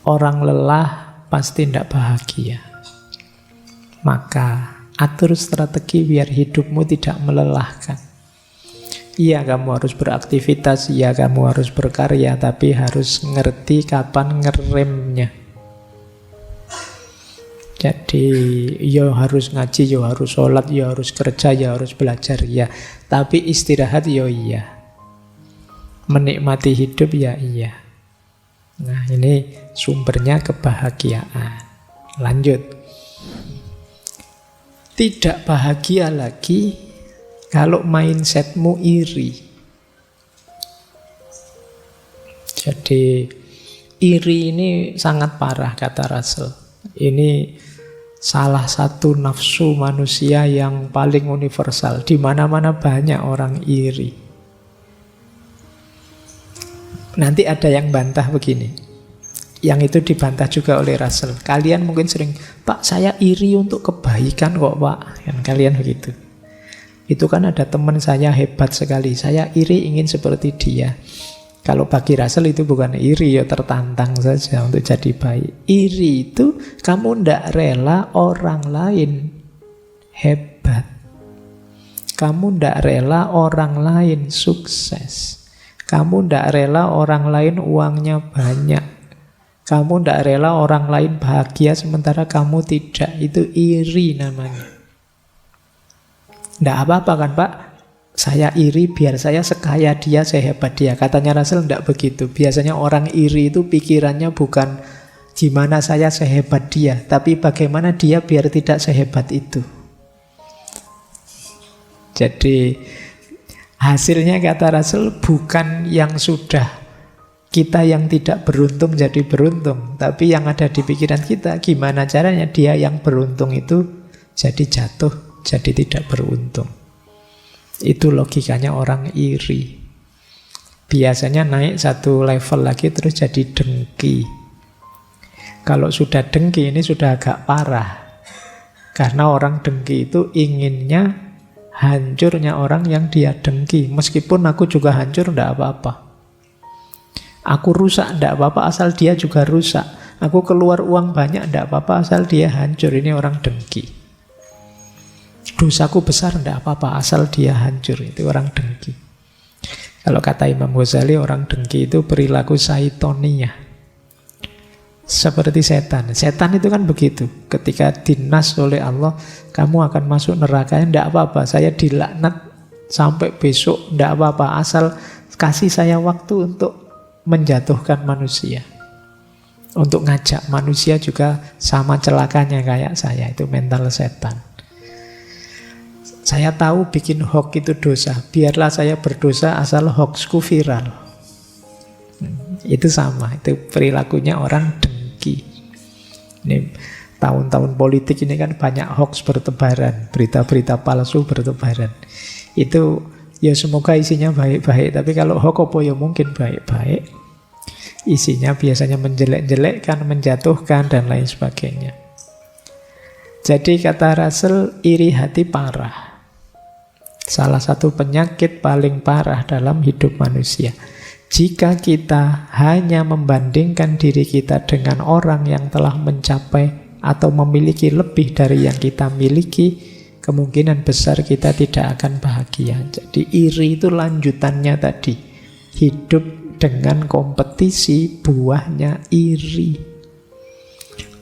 Orang lelah pasti tidak bahagia. Maka atur strategi biar hidupmu tidak melelahkan. Iya, kamu harus beraktivitas, iya kamu harus berkarya, tapi harus ngerti kapan ngeremnya. Jadi ya harus ngaji, ya harus sholat, ya harus kerja, ya harus belajar, ya. Tapi istirahat ya iya. Menikmati hidup ya iya. Nah, ini sumbernya kebahagiaan. Lanjut. Tidak bahagia lagi kalau mindsetmu iri. Jadi iri ini sangat parah kata Russell. Ini salah satu nafsu manusia yang paling universal. Di mana-mana banyak orang iri. Nanti ada yang bantah begini. Yang itu dibantah juga oleh Russell. Kalian mungkin sering, Pak, saya iri untuk kebaikan kok, Pak. Kan kalian begitu. Itu kan ada teman saya hebat sekali, saya iri ingin seperti dia. Kalau bagi Russell itu bukan iri, ya tertantang saja untuk jadi baik. Iri itu kamu ndak rela orang lain hebat. Kamu ndak rela orang lain sukses. Kamu ndak rela orang lain uangnya banyak. Kamu tidak rela orang lain bahagia sementara kamu tidak. Itu iri namanya. Tidak apa-apa kan Pak? Saya iri biar saya sekaya dia, sehebat dia. Katanya Russell tidak begitu. Biasanya orang iri itu pikirannya bukan gimana saya sehebat dia, tapi bagaimana dia biar tidak sehebat itu. Jadi hasilnya kata Russell bukan yang sudah kita yang tidak beruntung jadi beruntung, tapi yang ada di pikiran kita gimana caranya dia yang beruntung itu jadi jatuh, jadi tidak beruntung. Itu logikanya orang iri. Biasanya naik satu level lagi terus jadi dengki. Kalau sudah dengki ini sudah agak parah. Karena orang dengki itu inginnya hancurnya orang yang dia dengki. Meskipun aku juga hancur tidak apa-apa. Aku rusak, tidak apa-apa asal dia juga rusak. Aku keluar uang banyak, tidak apa-apa asal dia hancur. Ini orang dengki. Dosaku besar, tidak apa-apa asal dia hancur. Itu orang dengki. Kalau kata Imam Ghazali, orang dengki itu perilaku syaitonia. Seperti setan. Setan itu kan begitu. Ketika dinas oleh Allah, kamu akan masuk neraka, tidak apa-apa. Saya dilaknat sampai besok, tidak apa-apa asal kasih saya waktu untuk menjatuhkan manusia, untuk ngajak manusia juga sama celakanya kayak saya. Itu mental setan. Saya tahu bikin hoax itu dosa, biarlah saya berdosa asal hoaxku viral. Itu sama, itu perilakunya orang dengki. Ini tahun-tahun politik ini kan banyak hoax bertebaran, berita-berita palsu bertebaran. Itu ya semoga isinya baik-baik, tapi kalau hoax apa ya mungkin baik-baik. Isinya biasanya menjelek-jelekkan, menjatuhkan, dan lain sebagainya. Jadi kata Russell, iri hati parah. Salah satu penyakit paling parah dalam hidup manusia. Jika kita hanya membandingkan diri kita dengan orang yang telah mencapai atau memiliki lebih dari yang kita miliki, kemungkinan besar kita tidak akan bahagia. Jadi iri itu lanjutannya tadi. Hidup dengan kompetisi buahnya iri.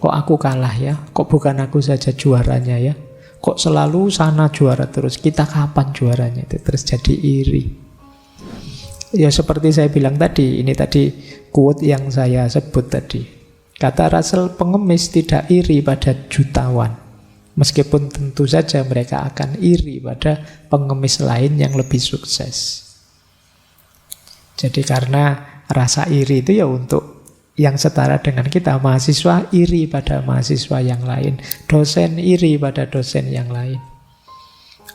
Kok aku kalah ya? Kok bukan aku saja juaranya ya? Kok selalu sana juara terus? Kita kapan juaranya? Itu terus jadi iri. Ya seperti saya bilang tadi, ini tadi quote yang saya sebut tadi. Kata Russell, pengemis tidak iri pada jutawan. Meskipun tentu saja mereka akan iri pada pengemis lain yang lebih sukses. Jadi karena rasa iri itu ya untuk yang setara dengan kita. Mahasiswa iri pada mahasiswa yang lain, dosen iri pada dosen yang lain.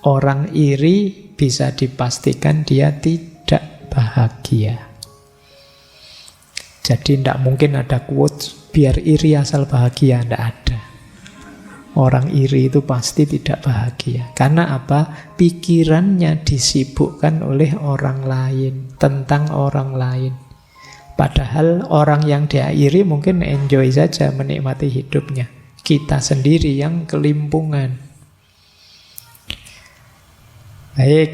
Orang iri bisa dipastikan dia tidak bahagia. Jadi tidak mungkin ada quotes biar iri asal bahagia, tidak ada. Orang iri itu pasti tidak bahagia. Karena apa? Pikirannya disibukkan oleh orang lain, tentang orang lain. Padahal orang yang dia iri mungkin enjoy saja, menikmati hidupnya. Kita sendiri yang kelimpungan. Baik,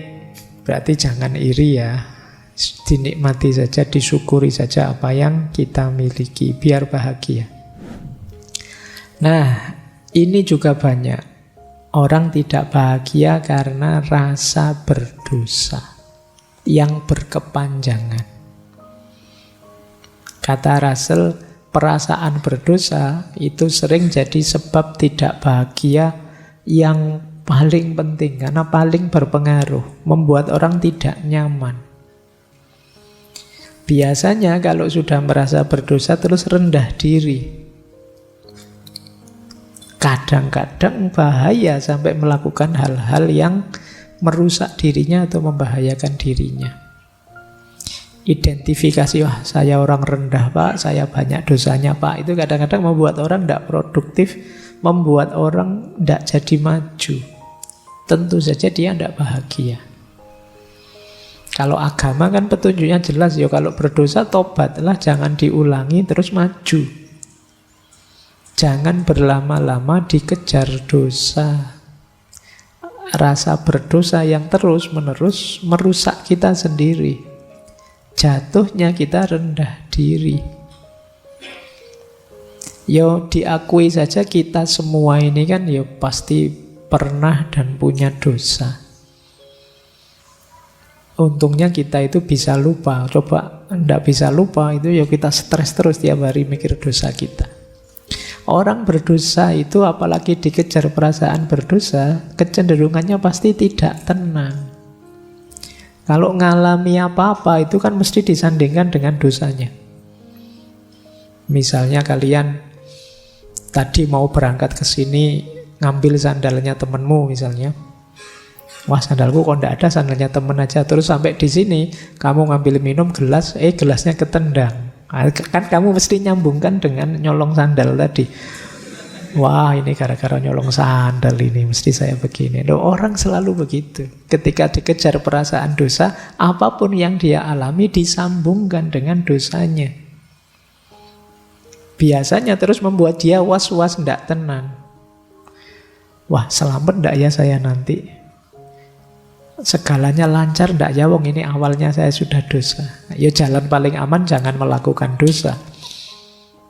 berarti jangan iri ya. Dinikmati saja, disyukuri saja apa yang kita miliki, biar bahagia. Nah, ini juga banyak. Orang tidak bahagia karena rasa berdosa yang berkepanjangan. Kata Russell, perasaan berdosa itu sering jadi sebab tidak bahagia yang paling penting, karena paling berpengaruh, membuat orang tidak nyaman. Biasanya kalau sudah merasa berdosa terus rendah diri. Kadang-kadang bahaya sampai melakukan hal-hal yang merusak dirinya atau membahayakan dirinya. Identifikasi, wah saya orang rendah pak, saya banyak dosanya pak, itu kadang-kadang membuat orang tidak produktif, membuat orang tidak jadi maju. Tentu saja dia tidak bahagia. Kalau agama kan petunjuknya jelas, ya kalau berdosa tobatlah, jangan diulangi, terus maju. Jangan berlama-lama dikejar dosa. Rasa berdosa yang terus-menerus merusak kita sendiri. Jatuhnya kita rendah diri. Yo diakui saja kita semua ini kan ya pasti pernah dan punya dosa. Untungnya kita itu bisa lupa. Coba enggak bisa lupa itu ya kita stres terus tiap hari mikir dosa kita. Orang berdosa itu apalagi dikejar perasaan berdosa, kecenderungannya pasti tidak tenang. Kalau ngalami apa-apa itu kan mesti disandingkan dengan dosanya. Misalnya kalian tadi mau berangkat ke sini, ngambil sandalnya temenmu misalnya. Wah sandalku kok enggak ada, sandalnya temen aja. Terus sampai di sini, kamu ngambil minum gelas, gelasnya ketendang. Kan kamu mesti nyambungkan dengan nyolong sandal tadi. Wah ini gara-gara nyolong sandal ini mesti saya begini. Loh, orang selalu begitu. Ketika dikejar perasaan dosa, apapun yang dia alami disambungkan dengan dosanya. Biasanya terus membuat dia was-was, tidak tenang. Wah selamat tidak ya saya nanti? Segalanya lancar ndak ya wong ini awalnya saya sudah dosa. Ya jalan paling aman jangan melakukan dosa.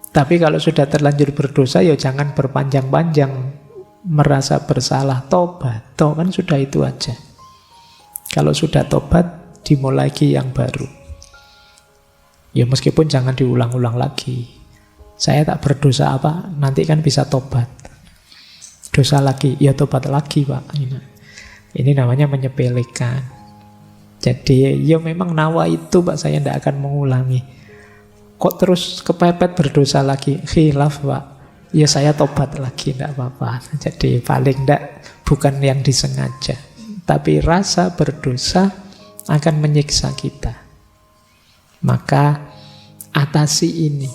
Tapi kalau sudah terlanjur berdosa ya jangan berpanjang-panjang merasa bersalah, tobat. Toh kan sudah itu aja. Kalau sudah tobat dimulai lagi yang baru. Ya meskipun jangan diulang-ulang lagi. Saya tak berdosa apa, nanti kan bisa tobat. Dosa lagi, ya tobat lagi Pak. Ini namanya menyepelekan. Jadi ya memang nawa itu Pak, saya tidak akan mengulangi. Kok terus kepepet berdosa lagi? Khilaf Pak. Ya saya tobat lagi, tidak apa-apa. Jadi paling tidak bukan yang disengaja. Tapi rasa berdosa akan menyiksa kita. Maka atasi ini.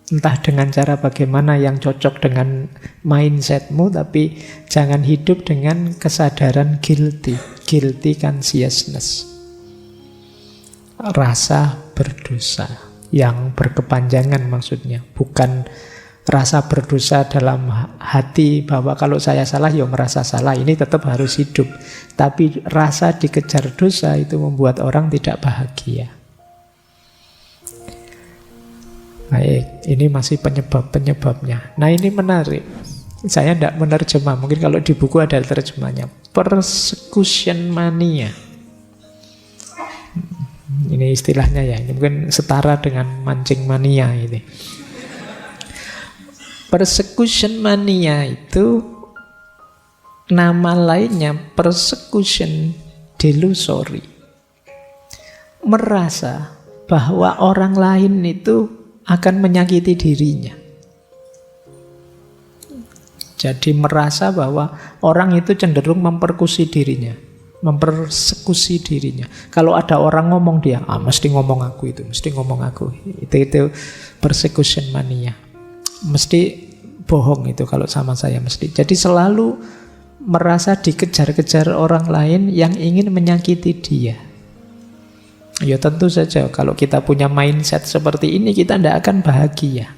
Entah dengan cara bagaimana yang cocok dengan mindsetmu, tapi jangan hidup dengan kesadaran guilty consciousness. Rasa berdosa yang berkepanjangan maksudnya. Bukan rasa berdosa dalam hati bahwa kalau saya salah, ya merasa salah. Ini tetap harus hidup. Tapi rasa dikejar dosa itu membuat orang tidak bahagia. Baik, ini masih penyebab-penyebabnya. Nah ini menarik. Saya tidak menerjemah, mungkin kalau di buku ada terjemahnya. Persecution mania. Ini istilahnya ya, ini mungkin setara dengan mancing mania ini. Persecution mania itu nama lainnya persecution delusory. Merasa bahwa orang lain itu akan menyakiti dirinya. Jadi merasa bahwa orang itu cenderung mempersekusi dirinya. Kalau ada orang ngomong dia, mesti ngomong aku itu, mesti ngomong aku. Itu persecution mania. Mesti bohong itu kalau sama saya mesti. Jadi selalu merasa dikejar-kejar orang lain yang ingin menyakiti dia. Ya tentu saja kalau kita punya mindset seperti ini kita tidak akan bahagia.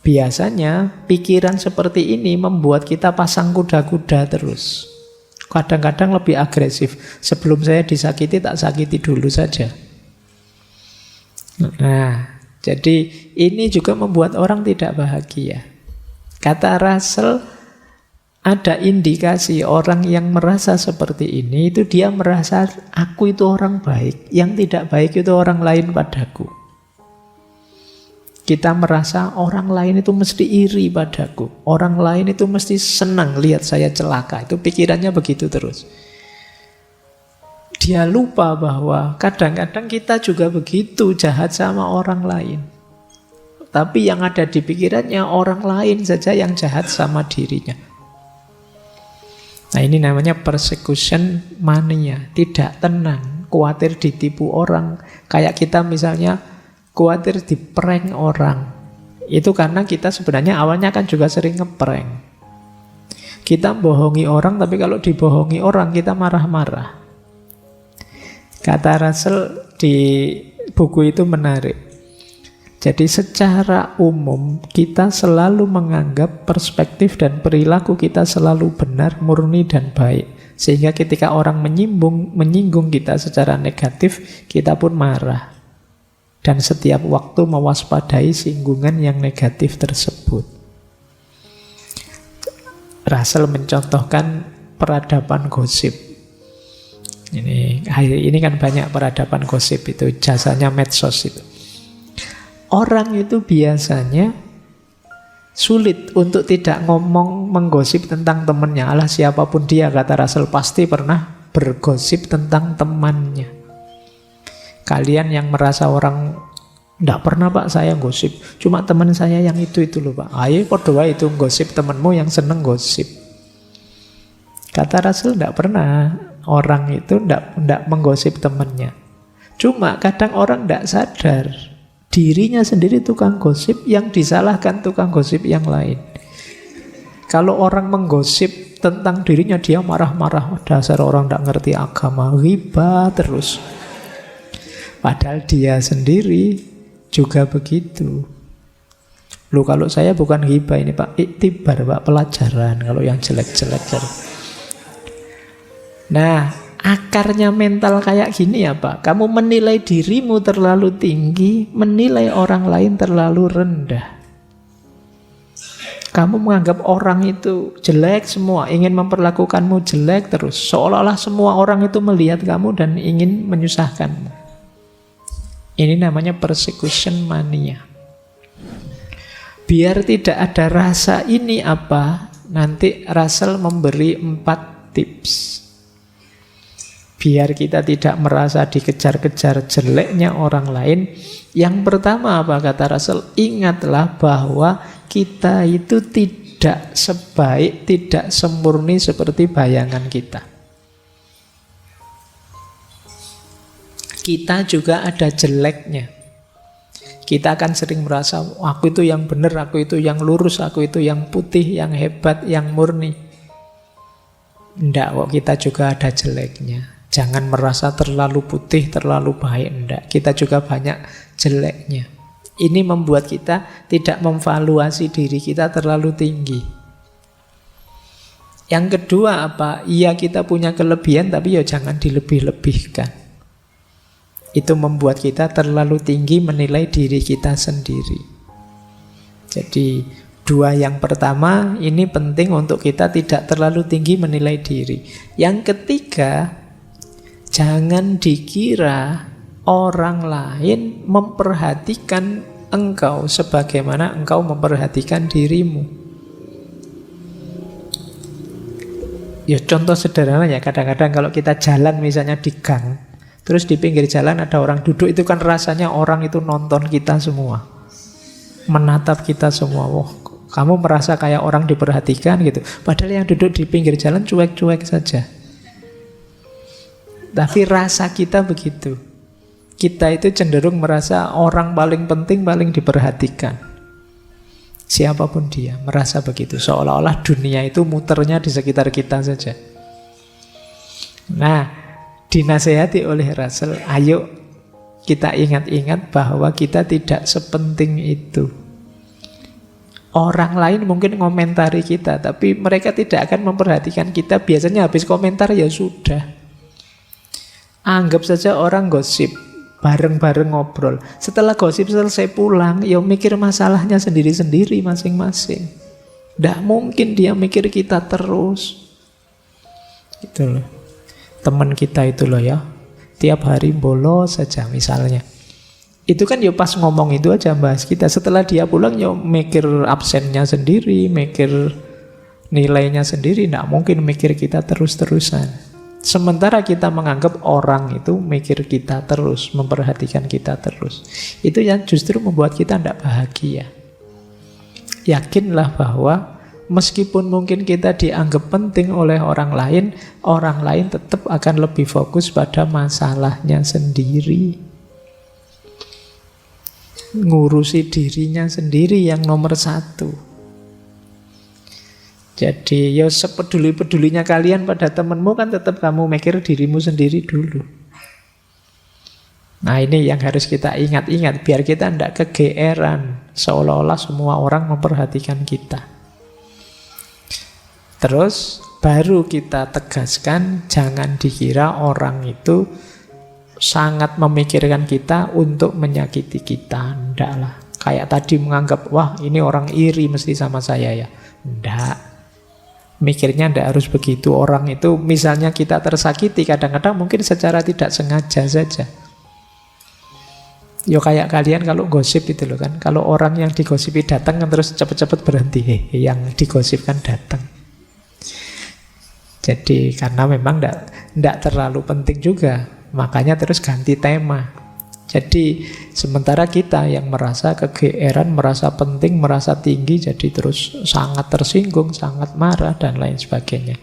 Biasanya pikiran seperti ini membuat kita pasang kuda-kuda terus. Kadang-kadang lebih agresif. Sebelum saya disakiti, tak sakiti dulu saja. Nah, jadi ini juga membuat orang tidak bahagia. Kata Russell, ada indikasi orang yang merasa seperti ini, itu dia merasa aku itu orang baik. Yang tidak baik itu orang lain padaku. Kita merasa orang lain itu mesti iri padaku. Orang lain itu mesti senang lihat saya celaka. Itu pikirannya begitu terus. Dia lupa bahwa kadang-kadang kita juga begitu jahat sama orang lain. Tapi yang ada di pikirannya orang lain saja yang jahat sama dirinya. Nah ini namanya persecution mania. Tidak tenang, khawatir ditipu orang. Kayak kita misalnya khawatir diprank orang. Itu karena kita sebenarnya awalnya kan juga sering ngeprank. Kita bohongi orang, tapi kalau dibohongi orang kita marah-marah. Kata Russell di buku itu menarik. Jadi secara umum kita selalu menganggap perspektif dan perilaku kita selalu benar, murni dan baik. Sehingga ketika orang menyinggung kita secara negatif, kita pun marah. Dan setiap waktu mewaspadai singgungan yang negatif tersebut. Russell mencontohkan peradaban gosip. Ini kan banyak peradaban gosip itu, jasanya medsos itu. Orang itu biasanya sulit untuk tidak menggosip tentang temannya. Alah siapapun dia, kata Russell, pasti pernah bergosip tentang temannya. Kalian yang merasa orang tidak pernah pak saya gosip, cuma teman saya yang itu loh pak. Ayo podo itu gosip temanmu yang seneng gosip. Kata Russell tidak pernah orang itu tidak menggosip temannya. Cuma kadang orang tidak sadar dirinya sendiri tukang gosip, yang disalahkan tukang gosip yang lain. Kalau orang menggosip tentang dirinya dia marah-marah, dasar orang tidak ngerti agama, ghibah terus. Padahal dia sendiri juga begitu. Loh kalau saya bukan ghibah ini pak, iktibar pak, pelajaran kalau yang jelek-jelek. Nah, akarnya mental kayak gini apa? Kamu menilai dirimu terlalu tinggi, menilai orang lain terlalu rendah. Kamu menganggap orang itu jelek semua, ingin memperlakukanmu jelek terus. Seolah-olah semua orang itu melihat kamu dan ingin menyusahkanmu. Ini namanya persecution mania. Biar tidak ada rasa ini apa, nanti Russell memberi 4 tips. Biar kita tidak merasa dikejar-kejar jeleknya orang lain. Yang pertama apa kata Russell? Ingatlah bahwa kita itu tidak sebaik, tidak semurni seperti bayangan kita. Kita juga ada jeleknya. Kita akan sering merasa aku itu yang benar, aku itu yang lurus, aku itu yang putih, yang hebat, yang murni. Enggak kok, kita juga ada jeleknya. Jangan merasa terlalu putih, terlalu baik. Enggak, kita juga banyak jeleknya. Ini membuat kita tidak memvaluasi diri kita terlalu tinggi. Yang kedua apa? Iya kita punya kelebihan, tapi ya jangan dilebih-lebihkan. Itu membuat kita terlalu tinggi menilai diri kita sendiri. Jadi 2 yang pertama ini penting untuk kita tidak terlalu tinggi menilai diri. Yang ketiga, jangan dikira orang lain memperhatikan engkau sebagaimana engkau memperhatikan dirimu. Ya contoh sederhana ya, kadang-kadang kalau kita jalan misalnya di gang, Terus di pinggir jalan ada orang duduk, itu kan rasanya orang itu nonton kita semua, menatap kita semua. Wah, kamu merasa kayak orang diperhatikan gitu. Padahal yang duduk di pinggir jalan cuek-cuek saja. Tapi rasa kita begitu. Kita itu cenderung merasa orang paling penting, paling diperhatikan. Siapapun dia, merasa begitu. Seolah-olah dunia itu muternya di sekitar kita saja. Nah, dinasehati oleh Russell, ayo kita ingat-ingat bahwa kita tidak sepenting itu. Orang lain mungkin ngomentari kita, tapi mereka tidak akan memperhatikan kita. Biasanya habis komentar ya sudah. Anggap saja orang gosip, bareng-bareng ngobrol. Setelah gosip selesai pulang, ya mikir masalahnya sendiri-sendiri masing-masing. Tidak mungkin dia mikir kita terus. Gitu loh. Teman kita itu loh ya, tiap hari bolos saja misalnya. Itu kan ya pas ngomong itu aja bahas kita. Setelah dia pulang ya mikir absennya sendiri, mikir nilainya sendiri. Tidak mungkin mikir kita terus-terusan. Sementara kita menganggap orang itu mikir kita terus, memperhatikan kita terus. Itu yang justru membuat kita tidak bahagia. Yakinlah bahwa meskipun mungkin kita dianggap penting oleh orang lain tetap akan lebih fokus pada masalahnya sendiri. Ngurusi dirinya sendiri yang nomor satu. Jadi ya sepeduli-pedulinya kalian pada temanmu kan tetap kamu mikir dirimu sendiri dulu. Nah ini yang harus kita ingat-ingat biar kita tidak kegeeran seolah-olah semua orang memperhatikan kita. Terus baru kita tegaskan jangan dikira orang itu sangat memikirkan kita untuk menyakiti kita. Enggak lah. Kayak tadi menganggap wah ini orang iri mesti sama saya ya. Enggak. Mikirnya tidak harus begitu. Orang itu misalnya kita tersakiti kadang-kadang mungkin secara tidak sengaja saja. Yo kayak kalian kalau gosip itu loh kan. Kalau orang yang digosipi datang kan terus cepet-cepet berhenti. Yang digosipkan datang. Jadi karena memang tidak terlalu penting juga. Makanya terus ganti tema. Jadi sementara kita yang merasa kegeeran, merasa penting, merasa tinggi, jadi terus sangat tersinggung, sangat marah, dan lain sebagainya.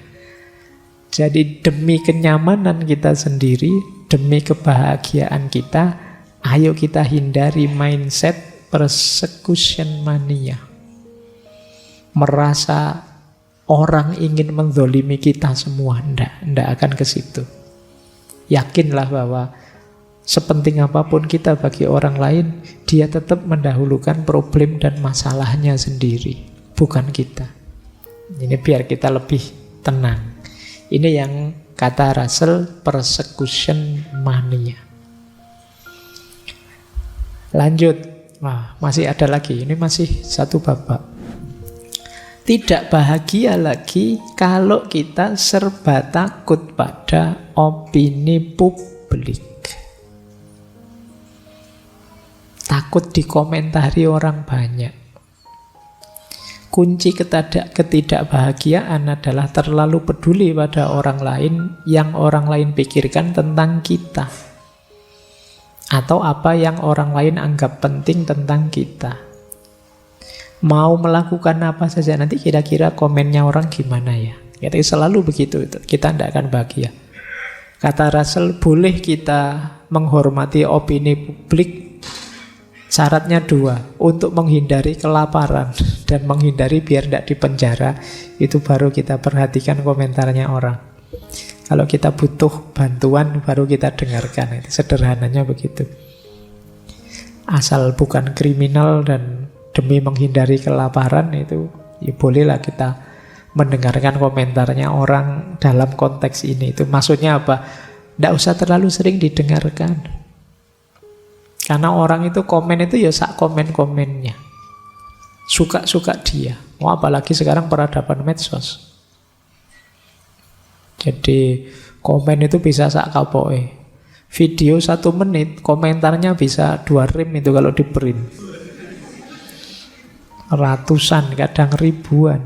Jadi demi kenyamanan kita sendiri, demi kebahagiaan kita, ayo kita hindari mindset persecution mania. Merasa orang ingin menzolimi kita semua, ndak akan ke situ. Yakinlah bahwa sepenting apapun kita bagi orang lain, dia tetap mendahulukan problem dan masalahnya sendiri, bukan kita. Ini biar kita lebih tenang. Ini yang kata Russell, persecution mania. Lanjut. Wah, masih ada lagi. Ini masih satu babak. Tidak bahagia lagi kalau kita serba takut pada opini publik. Takut dikomentari orang banyak. Kunci ketidakbahagiaan adalah terlalu peduli pada orang lain yang orang lain pikirkan tentang kita. Atau apa yang orang lain anggap penting tentang kita. Mau melakukan apa saja nanti kira-kira komennya orang gimana ya. Jadi selalu begitu, kita tidak akan bahagia. Kata Russell, boleh kita menghormati opini publik. Syaratnya dua, untuk menghindari kelaparan dan menghindari biar tidak dipenjara, itu baru kita perhatikan komentarnya orang. Kalau kita butuh bantuan, baru kita dengarkan. Itu sederhananya begitu. Asal bukan kriminal dan demi menghindari kelaparan, itu ya bolehlah kita mendengarkan komentarnya orang dalam konteks ini. Itu maksudnya apa? Tidak usah terlalu sering didengarkan. Karena orang itu komen itu ya sak komen-komennya. Suka-suka dia. Oh, apalagi sekarang peradaban medsos. Jadi komen itu bisa sak kapoke. Video 1 menit, komentarnya bisa 2 rem itu kalau di print. Ratusan, kadang ribuan.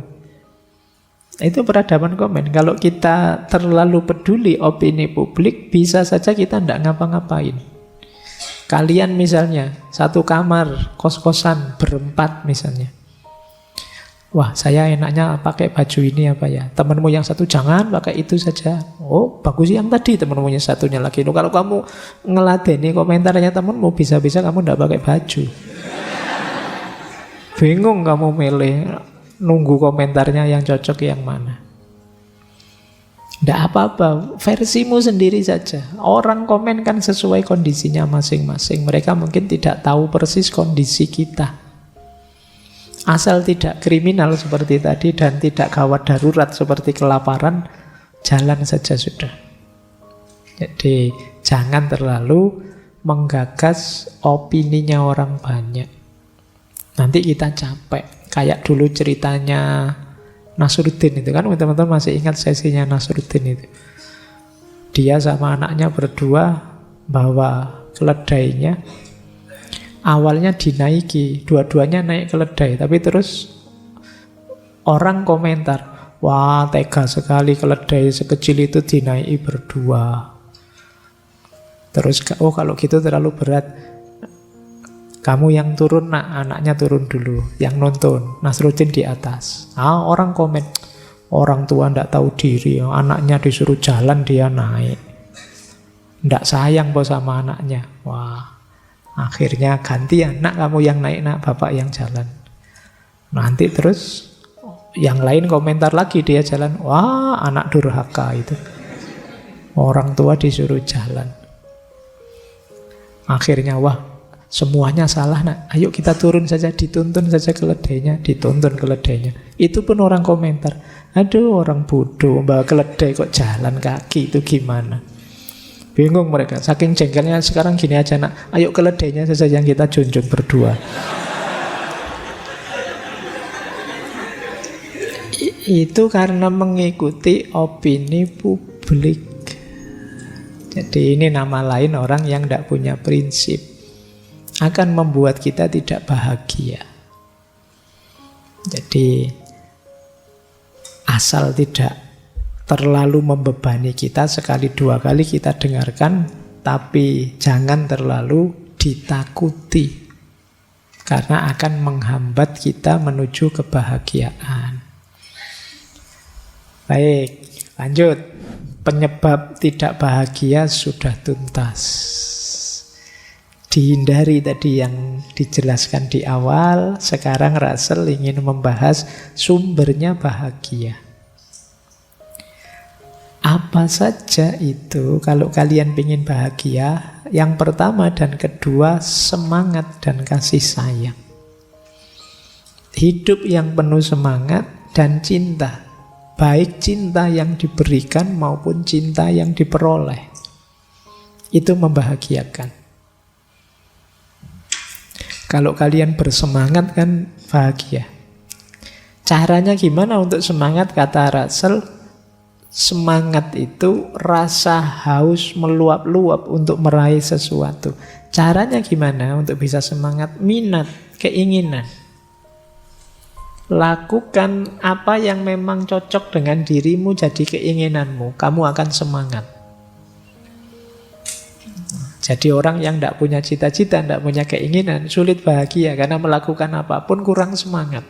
Itu peradaban komen. Kalau kita terlalu peduli opini publik, bisa saja kita tidak ngapa-ngapain. Kalian misalnya satu kamar, kos-kosan, berempat misalnya. Wah, saya enaknya pakai baju ini apa ya? Temanmu yang satu jangan pakai itu saja. Oh, bagus yang tadi, temanmu yang satunya lagi. Loh, kalau kamu ngeladeni komentarnya temanmu, bisa-bisa kamu tidak pakai baju. Bingung kamu milih, nunggu komentarnya yang cocok yang mana. Tidak apa-apa, versimu sendiri saja. Orang komen kan sesuai kondisinya masing-masing. Mereka mungkin tidak tahu persis kondisi kita. Asal tidak kriminal seperti tadi dan tidak gawat darurat seperti kelaparan, jalan saja sudah. Jadi jangan terlalu menggagas opininya orang banyak. Nanti kita capek. Kayak dulu ceritanya Nasruddin itu kan, teman-teman masih ingat sesinya Nasruddin itu. Dia sama anaknya berdua bawa keledainya. Awalnya dinaiki, dua-duanya naik keledai, tapi terus orang komentar, wah tega sekali keledai sekecil itu dinaiki berdua. Terus, oh kalau gitu terlalu berat, kamu yang turun nak, anaknya turun dulu, yang nonton, Nasruddin di atas. Orang komen, orang tua ndak tahu diri, anaknya disuruh jalan dia naik, ndak sayang bos sama anaknya. Wah, akhirnya gantian, nak kamu yang naik nak, bapak yang jalan. Nanti terus yang lain komentar lagi, dia jalan, wah anak durhaka itu, orang tua disuruh jalan. Akhirnya wah semuanya salah nak, ayo kita turun saja, dituntun saja keledainya, dituntun keledainya. Itu pun orang komentar, aduh orang bodoh, bawa keledai kok jalan kaki, itu gimana? Bingung mereka, saking jengkelnya. Sekarang gini aja nak, ayo keledainya saja yang kita junjung berdua. Itu karena mengikuti opini publik. Jadi ini nama lain orang yang tidak punya prinsip. Akan membuat kita tidak bahagia. Jadi asal tidak terlalu membebani kita, sekali dua kali kita dengarkan, tapi jangan terlalu ditakuti, karena akan menghambat kita menuju kebahagiaan. Baik, lanjut. Penyebab tidak bahagia sudah tuntas. Dihindari tadi yang dijelaskan di awal. Sekarang Russell ingin membahas sumbernya bahagia. Apa saja itu kalau kalian ingin bahagia? Yang pertama dan kedua, semangat dan kasih sayang. Hidup yang penuh semangat dan cinta. Baik cinta yang diberikan maupun cinta yang diperoleh. Itu membahagiakan. Kalau kalian bersemangat kan bahagia. Caranya gimana untuk semangat? Kata Russell, semangat itu rasa haus meluap-luap untuk meraih sesuatu. Caranya gimana untuk bisa semangat? Minat, keinginan. Lakukan apa yang memang cocok dengan dirimu jadi keinginanmu. Kamu akan semangat. Jadi orang yang tidak punya cita-cita, tidak punya keinginan, sulit bahagia karena melakukan apapun kurang semangat.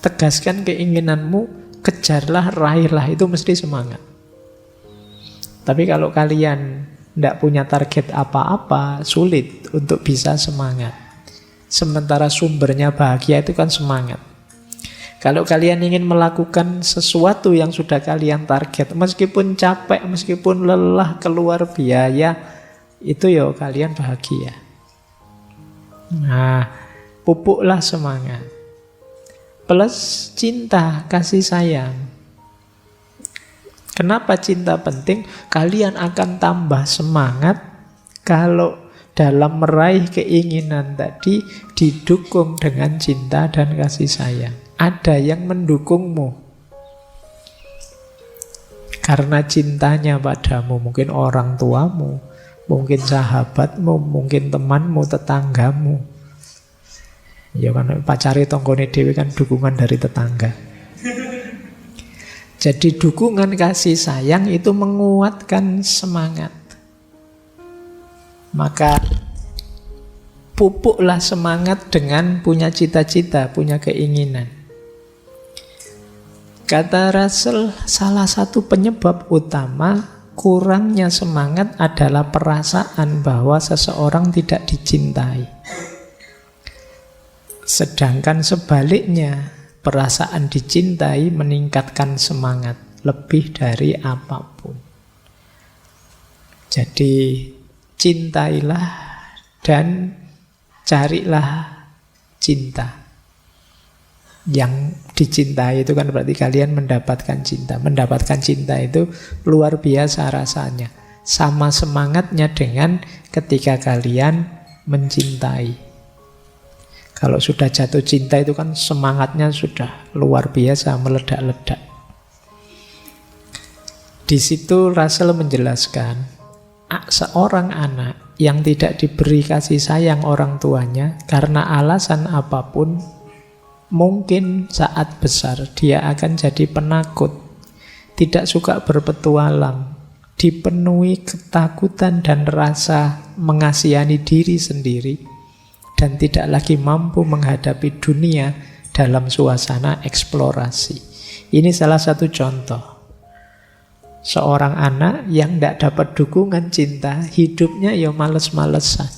Tegaskan keinginanmu, kejarlah, raihlah, itu mesti semangat. Tapi kalau kalian tidak punya target apa-apa, sulit untuk bisa semangat. Sementara sumbernya bahagia itu kan semangat. Kalau kalian ingin melakukan sesuatu yang sudah kalian target, meskipun capek, meskipun lelah, keluar biaya, itu ya kalian bahagia. Nah, pupuklah semangat. Plus cinta, kasih sayang. Kenapa cinta penting? Kalian akan tambah semangat kalau dalam meraih keinginan tadi didukung dengan cinta dan kasih sayang. Ada yang mendukungmu karena cintanya padamu. Mungkin orang tuamu, mungkin sahabatmu, mungkin temanmu, tetanggamu. Ya kan pacari tonggone dhewe kan dukungan dari tetangga. Jadi dukungan kasih sayang itu menguatkan semangat. Maka pupuklah semangat dengan punya cita-cita, punya keinginan. Kata Russell, salah satu penyebab utama kurangnya semangat adalah perasaan bahwa seseorang tidak dicintai. Sedangkan sebaliknya, perasaan dicintai meningkatkan semangat lebih dari apapun. Jadi cintailah dan carilah cinta. Yang dicintai itu kan berarti kalian mendapatkan cinta. Mendapatkan cinta itu luar biasa rasanya. Sama semangatnya dengan ketika kalian mencintai. Kalau sudah jatuh cinta itu kan semangatnya sudah luar biasa, meledak-ledak. Di situ Russell menjelaskan, seorang anak yang tidak diberi kasih sayang orang tuanya karena alasan apapun, mungkin saat besar dia akan jadi penakut, tidak suka berpetualang, dipenuhi ketakutan dan rasa mengasihani diri sendiri, dan tidak lagi mampu menghadapi dunia dalam suasana eksplorasi. Ini salah satu contoh. Seorang anak yang tidak dapat dukungan cinta, hidupnya ya males-malesan.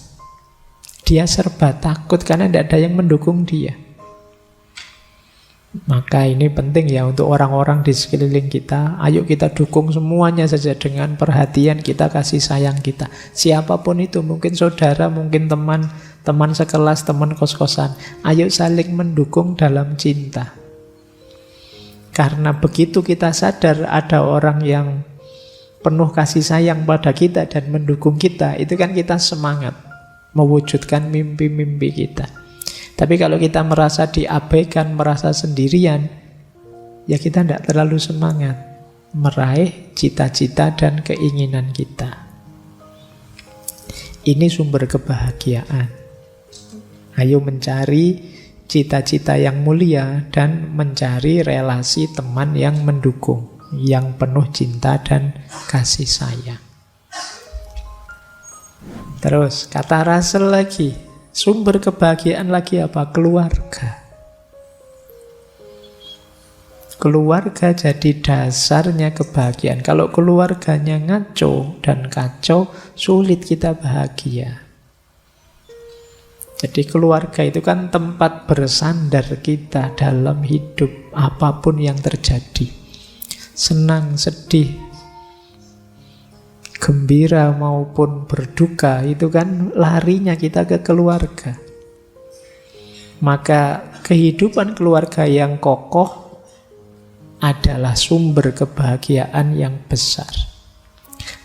Dia serba takut karena tidak ada yang mendukung dia. Maka ini penting ya untuk orang-orang di sekeliling kita. Ayo kita dukung semuanya saja dengan perhatian kita, kasih sayang kita. Siapapun itu, mungkin saudara, mungkin teman sekelas, teman kos-kosan. Ayo saling mendukung dalam cinta. Karena begitu kita sadar ada orang yang penuh kasih sayang pada kita dan mendukung kita, itu kan kita semangat mewujudkan mimpi-mimpi kita. Tapi kalau kita merasa diabaikan, merasa sendirian, ya kita tidak terlalu semangat meraih cita-cita dan keinginan kita. Ini sumber kebahagiaan. Ayo mencari cita-cita yang mulia dan mencari relasi teman yang mendukung, yang penuh cinta dan kasih sayang. Terus kata Russell lagi, sumber kebahagiaan lagi apa? Keluarga. Keluarga jadi dasarnya kebahagiaan. Kalau keluarganya ngaco dan kacau, sulit kita bahagia. Jadi keluarga itu kan tempat bersandar kita dalam hidup, apapun yang terjadi. Senang, sedih, gembira maupun berduka, itu kan larinya kita ke keluarga. Maka kehidupan keluarga yang kokoh adalah sumber kebahagiaan yang besar.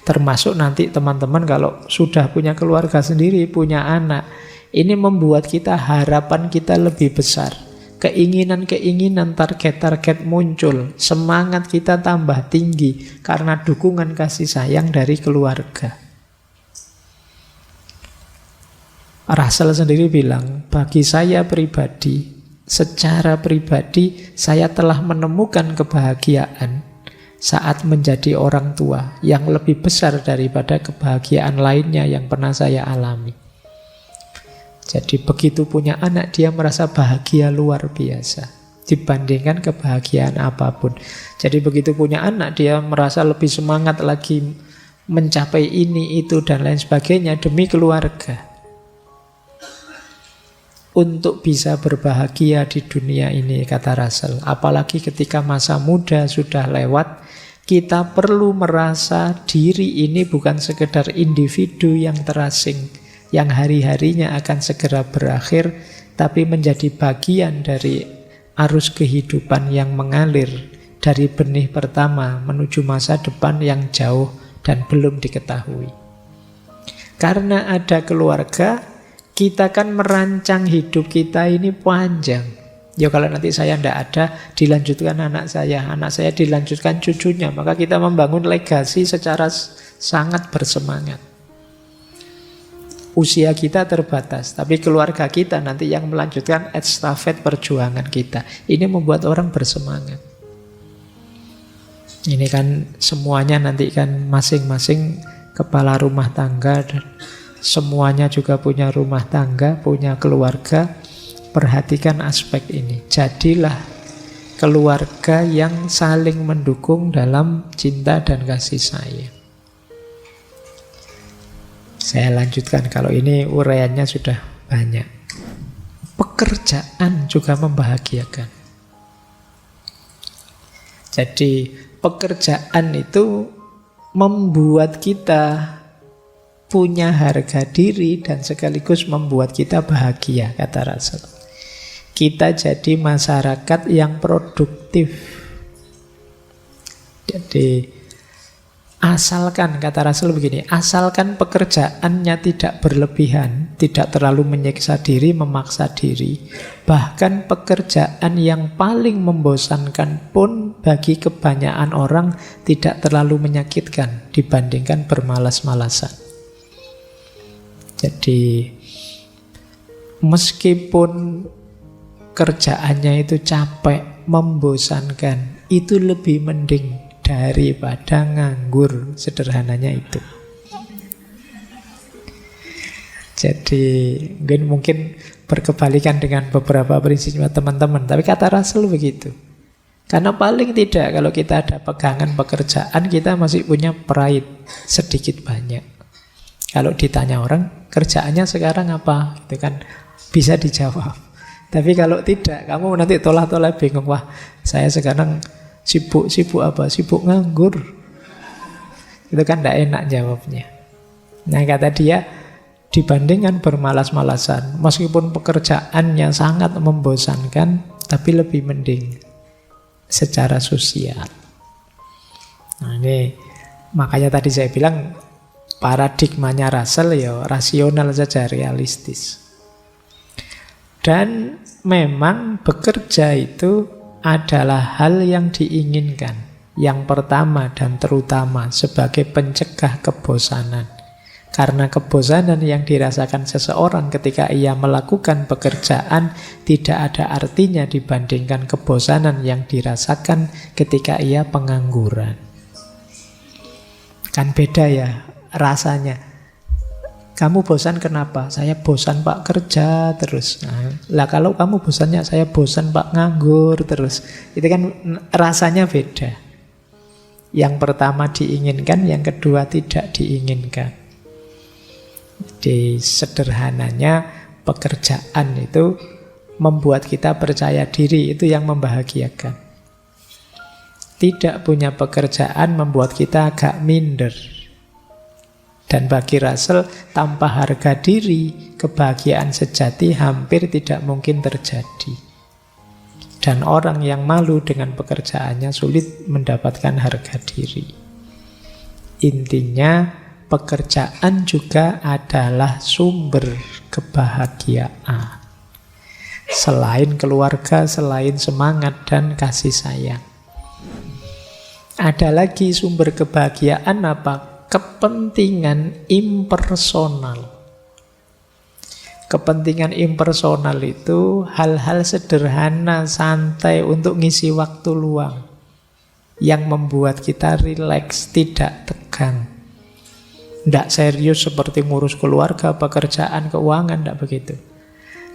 Termasuk nanti teman-teman kalau sudah punya keluarga sendiri, punya anak, ini membuat kita, harapan kita lebih besar. Keinginan-keinginan, target-target muncul. Semangat kita tambah tinggi karena dukungan kasih sayang dari keluarga. Russell sendiri bilang, bagi saya pribadi, secara pribadi, saya telah menemukan kebahagiaan saat menjadi orang tua yang lebih besar daripada kebahagiaan lainnya yang pernah saya alami. Jadi begitu punya anak, dia merasa bahagia luar biasa dibandingkan kebahagiaan apapun. Jadi begitu punya anak, dia merasa lebih semangat lagi mencapai ini, itu, dan lain sebagainya demi keluarga. Untuk bisa berbahagia di dunia ini, kata Russell, apalagi ketika masa muda sudah lewat, kita perlu merasa diri ini bukan sekedar individu yang terasing, yang hari-harinya akan segera berakhir, tapi menjadi bagian dari arus kehidupan yang mengalir dari benih pertama menuju masa depan yang jauh dan belum diketahui. Karena ada keluarga, kita kan merancang hidup kita ini panjang. Ya kalau nanti saya tidak ada, dilanjutkan anak saya dilanjutkan cucunya, maka kita membangun legasi secara sangat bersemangat. Usia kita terbatas, tapi keluarga kita nanti yang melanjutkan estafet perjuangan kita. Ini membuat orang bersemangat. Ini kan semuanya nanti kan masing-masing kepala rumah tangga, dan semuanya juga punya rumah tangga, punya keluarga. Perhatikan aspek ini. Jadilah keluarga yang saling mendukung dalam cinta dan kasih sayang. Saya lanjutkan, kalau ini uraiannya sudah banyak. Pekerjaan juga membahagiakan. Jadi pekerjaan itu membuat kita punya harga diri dan sekaligus membuat kita bahagia, kata Rasul. Kita jadi masyarakat yang produktif. Jadi asalkan, kata Rasul begini, asalkan pekerjaannya tidak berlebihan, tidak terlalu menyiksa diri, memaksa diri. Bahkan pekerjaan yang paling membosankan pun bagi kebanyakan orang tidak terlalu menyakitkan dibandingkan bermalas-malasan. Jadi meskipun kerjaannya itu capek, membosankan, itu lebih mending daripada nganggur, sederhananya itu. Jadi mungkin berkebalikan dengan beberapa prinsipnya teman-teman, tapi kata Rasul begitu. Karena paling tidak kalau kita ada pegangan pekerjaan, kita masih punya pride sedikit banyak. Kalau ditanya orang, kerjaannya sekarang apa? Itu kan bisa dijawab. Tapi kalau tidak, kamu nanti tolak-tolak bingung. Wah, saya sekarang sibuk apa? Sibuk nganggur. Itu kan tidak enak jawabnya. Nah, kata dia, dibandingkan bermalas-malasan, meskipun pekerjaannya sangat membosankan, tapi lebih mending secara sosial. Nah, ini makanya tadi saya bilang paradigmanya Russell ya rasional saja, realistis. Dan memang bekerja itu adalah hal yang diinginkan. Yang pertama dan terutama sebagai pencegah kebosanan. Karena kebosanan yang dirasakan seseorang ketika ia melakukan pekerjaan tidak ada artinya dibandingkan kebosanan yang dirasakan ketika ia pengangguran. Kan beda ya rasanya. Kamu bosan kenapa? Saya bosan Pak kerja terus. Nah, kalau kamu bosannya saya bosan Pak nganggur terus. Itu kan rasanya beda. Yang pertama diinginkan, yang kedua tidak diinginkan. Jadi sederhananya pekerjaan itu membuat kita percaya diri, itu yang membahagiakan. Tidak punya pekerjaan membuat kita agak minder. Dan bagi Russell, tanpa harga diri, kebahagiaan sejati hampir tidak mungkin terjadi. Dan orang yang malu dengan pekerjaannya sulit mendapatkan harga diri. Intinya, pekerjaan juga adalah sumber kebahagiaan. Selain keluarga, selain semangat dan kasih sayang. Ada lagi sumber kebahagiaan apa? Kepentingan impersonal. Kepentingan impersonal itu hal-hal sederhana, santai untuk ngisi waktu luang yang membuat kita rileks, tidak tegang. Tidak serius seperti ngurus keluarga, pekerjaan, keuangan, tidak begitu.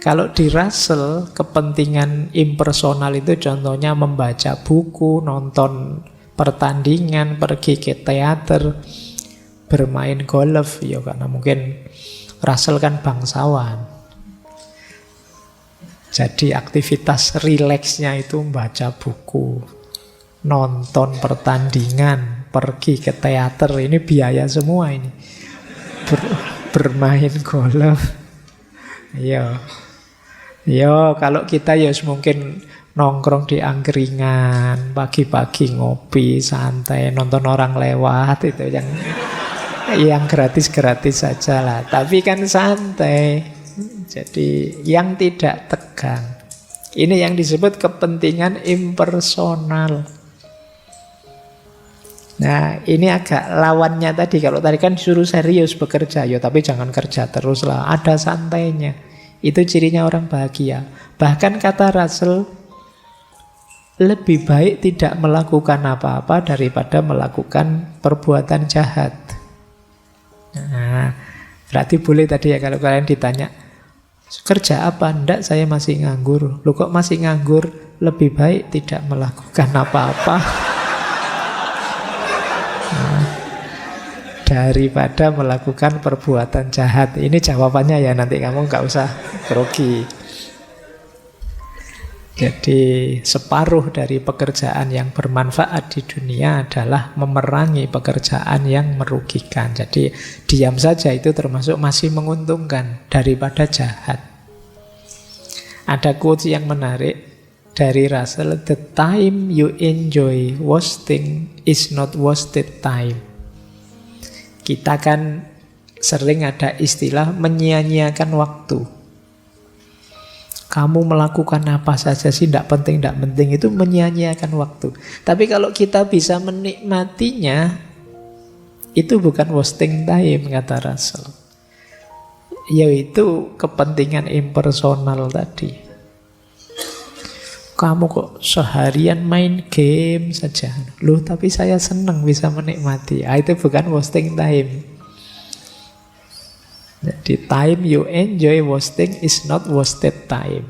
Kalau di Russell, kepentingan impersonal itu contohnya membaca buku, nonton pertandingan, pergi ke teater, bermain golf, ya karena mungkin Russell kan bangsawan. Jadi aktivitas rileksnya itu membaca buku, nonton pertandingan, pergi ke teater, ini biaya semua ini. Bermain golf. Yo, kalau kita ya mungkin nongkrong di angkringan, pagi-pagi ngopi, santai, nonton orang lewat, itu yang gratis-gratis saja lah. Tapi kan santai. Jadi yang tidak tegang. Ini yang disebut kepentingan impersonal. Nah, ini agak lawannya tadi. Kalau tadi kan disuruh serius bekerja, ya tapi jangan kerja terus lah. Ada santainya. Itu cirinya orang bahagia. Bahkan kata Russell, lebih baik tidak melakukan apa-apa daripada melakukan perbuatan jahat. Nah, berarti boleh tadi ya kalau kalian ditanya, kerja apa? Enggak, saya masih nganggur. Loh kok masih nganggur? Lebih baik tidak melakukan apa-apa daripada melakukan perbuatan jahat. Ini jawabannya ya, nanti kamu nggak usah grogi. Jadi separuh dari pekerjaan yang bermanfaat di dunia adalah memerangi pekerjaan yang merugikan. Jadi diam saja itu termasuk masih menguntungkan daripada jahat. Ada quotes yang menarik dari Russell, "The time you enjoy wasting is not wasted time." Kita kan sering ada istilah menyia-nyiakan waktu. Kamu melakukan apa saja sih, tidak penting, itu menyia-nyiakan waktu. Tapi kalau kita bisa menikmatinya, itu bukan wasting time, kata Russell. Yaitu kepentingan impersonal tadi. Kamu kok seharian main game saja. Loh, tapi saya senang bisa menikmati. Itu bukan wasting time. Jadi time you enjoy wasting is not wasted time.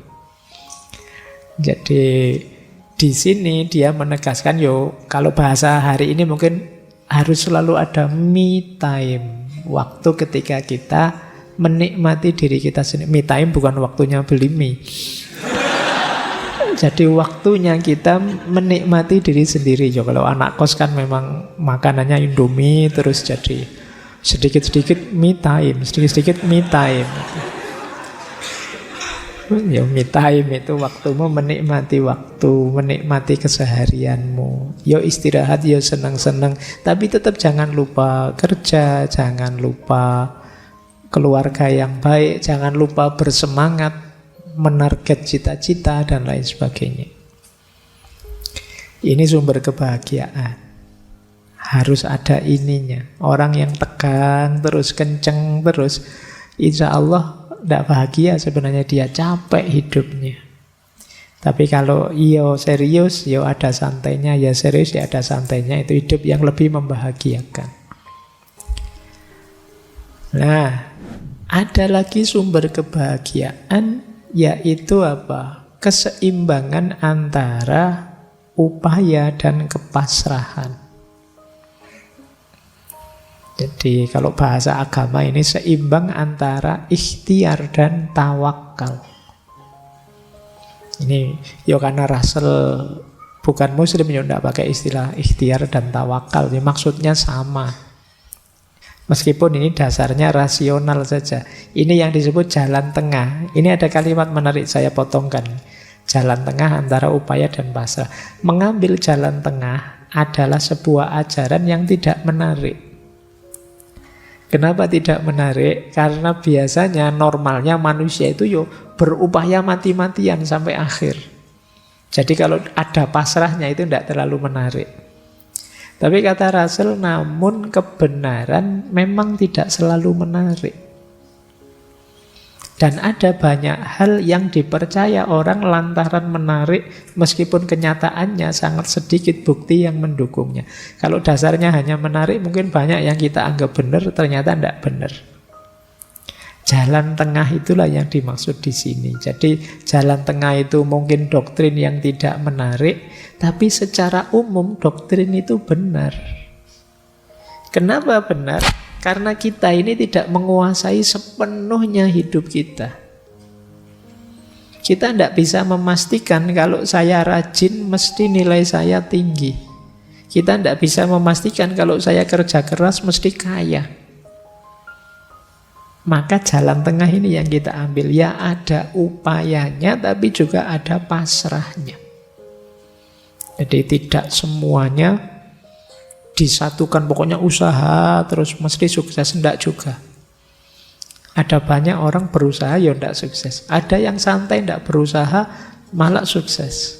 Jadi di sini dia menegaskan, kalau bahasa hari ini mungkin harus selalu ada me time. Waktu ketika kita menikmati diri kita sendiri. Me time bukan waktunya beli mie. Jadi waktunya kita menikmati diri sendiri. Kalau anak kos kan memang makanannya Indomie, terus jadi sedikit-sedikit me time, sedikit-sedikit me time. Ya me time itu waktumu menikmati waktu, menikmati keseharianmu. Istirahat, senang-senang, tapi tetap jangan lupa kerja, jangan lupa keluarga yang baik, jangan lupa bersemangat menarget cita-cita dan lain sebagainya. Ini sumber kebahagiaan. Harus ada ininya. Orang yang tegang terus, kenceng terus, insya Allah tidak bahagia sebenarnya, dia capek hidupnya. Tapi kalau serius, ada santainya, serius, ada santainya, itu hidup yang lebih membahagiakan. Nah, ada lagi sumber kebahagiaan, yaitu apa? Keseimbangan antara upaya dan kepasrahan. Jadi kalau bahasa agama ini seimbang antara ikhtiar dan tawakal. Ini karena Russell bukan muslim, tidak pakai istilah ikhtiar dan tawakal. Maksudnya sama. Meskipun ini dasarnya rasional saja. Ini yang disebut jalan tengah. Ini ada kalimat menarik, saya potongkan. Jalan tengah antara upaya dan pasrah. Mengambil jalan tengah adalah sebuah ajaran yang tidak menarik. Kenapa tidak menarik? Karena biasanya normalnya manusia itu berupaya mati-matian sampai akhir. Jadi kalau ada pasrahnya itu tidak terlalu menarik. Tapi kata Russell, namun kebenaran memang tidak selalu menarik. Dan ada banyak hal yang dipercaya orang lantaran menarik, meskipun kenyataannya sangat sedikit bukti yang mendukungnya. Kalau dasarnya hanya menarik, mungkin banyak yang kita anggap benar, ternyata tidak benar. Jalan tengah itulah yang dimaksud di sini. Jadi jalan tengah itu mungkin doktrin yang tidak menarik, tapi secara umum doktrin itu benar. Kenapa benar? Karena kita ini tidak menguasai sepenuhnya hidup kita. Kita tidak bisa memastikan kalau saya rajin mesti nilai saya tinggi. Kita tidak bisa memastikan kalau saya kerja keras mesti kaya. Maka jalan tengah ini yang kita ambil. Ya ada upayanya, tapi juga ada pasrahnya. Jadi tidak semuanya disatukan, pokoknya usaha terus mesti sukses, enggak juga. Ada banyak orang berusaha enggak sukses. Ada yang santai enggak berusaha malah sukses.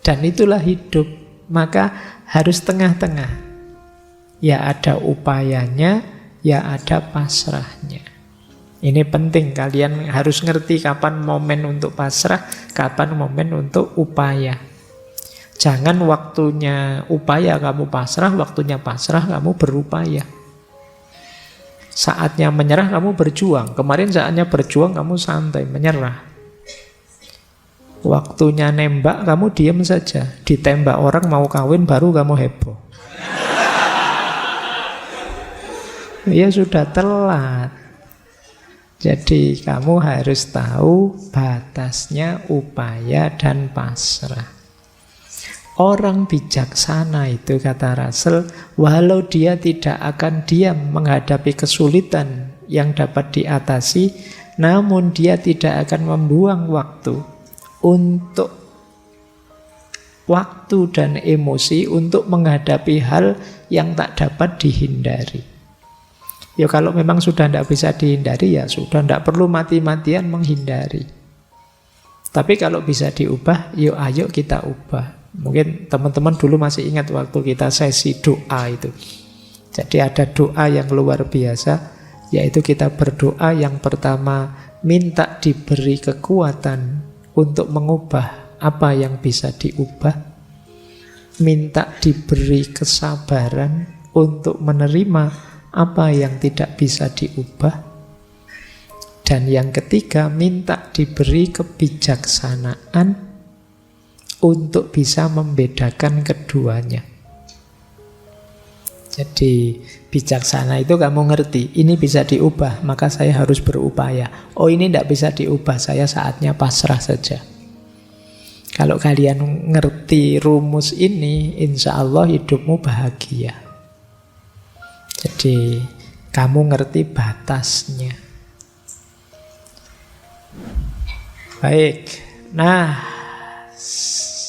Dan itulah hidup. Maka harus tengah-tengah. Ya ada upayanya, ya ada pasrahnya. Ini penting, kalian harus ngerti kapan momen untuk pasrah, kapan momen untuk upaya. Jangan waktunya upaya kamu pasrah, waktunya pasrah kamu berupaya. Saatnya menyerah kamu berjuang. Kemarin saatnya berjuang kamu santai, menyerah. Waktunya nembak kamu diam saja. Ditembak orang mau kawin baru kamu heboh. Ya sudah telat. Jadi kamu harus tahu batasnya upaya dan pasrah. Orang bijaksana itu, kata Russell, walau dia tidak akan diam menghadapi kesulitan yang dapat diatasi, namun dia tidak akan membuang waktu dan emosi untuk menghadapi hal yang tak dapat dihindari. Ya kalau memang sudah tidak bisa dihindari, ya sudah, tidak perlu mati-matian menghindari. Tapi kalau bisa diubah, yuk ayo kita ubah. Mungkin teman-teman dulu masih ingat waktu kita sesi doa itu. Jadi ada doa yang luar biasa, yaitu kita berdoa yang pertama minta diberi kekuatan untuk mengubah apa yang bisa diubah, minta diberi kesabaran untuk menerima apa yang tidak bisa diubah, dan yang ketiga minta diberi kebijaksanaan untuk bisa membedakan keduanya. Jadi bijaksana itu kamu ngerti, ini bisa diubah, maka saya harus berupaya. Oh ini tidak bisa diubah, saya saatnya pasrah saja. Kalau kalian ngerti rumus ini, insya Allah hidupmu bahagia. Jadi kamu ngerti batasnya. Baik, nah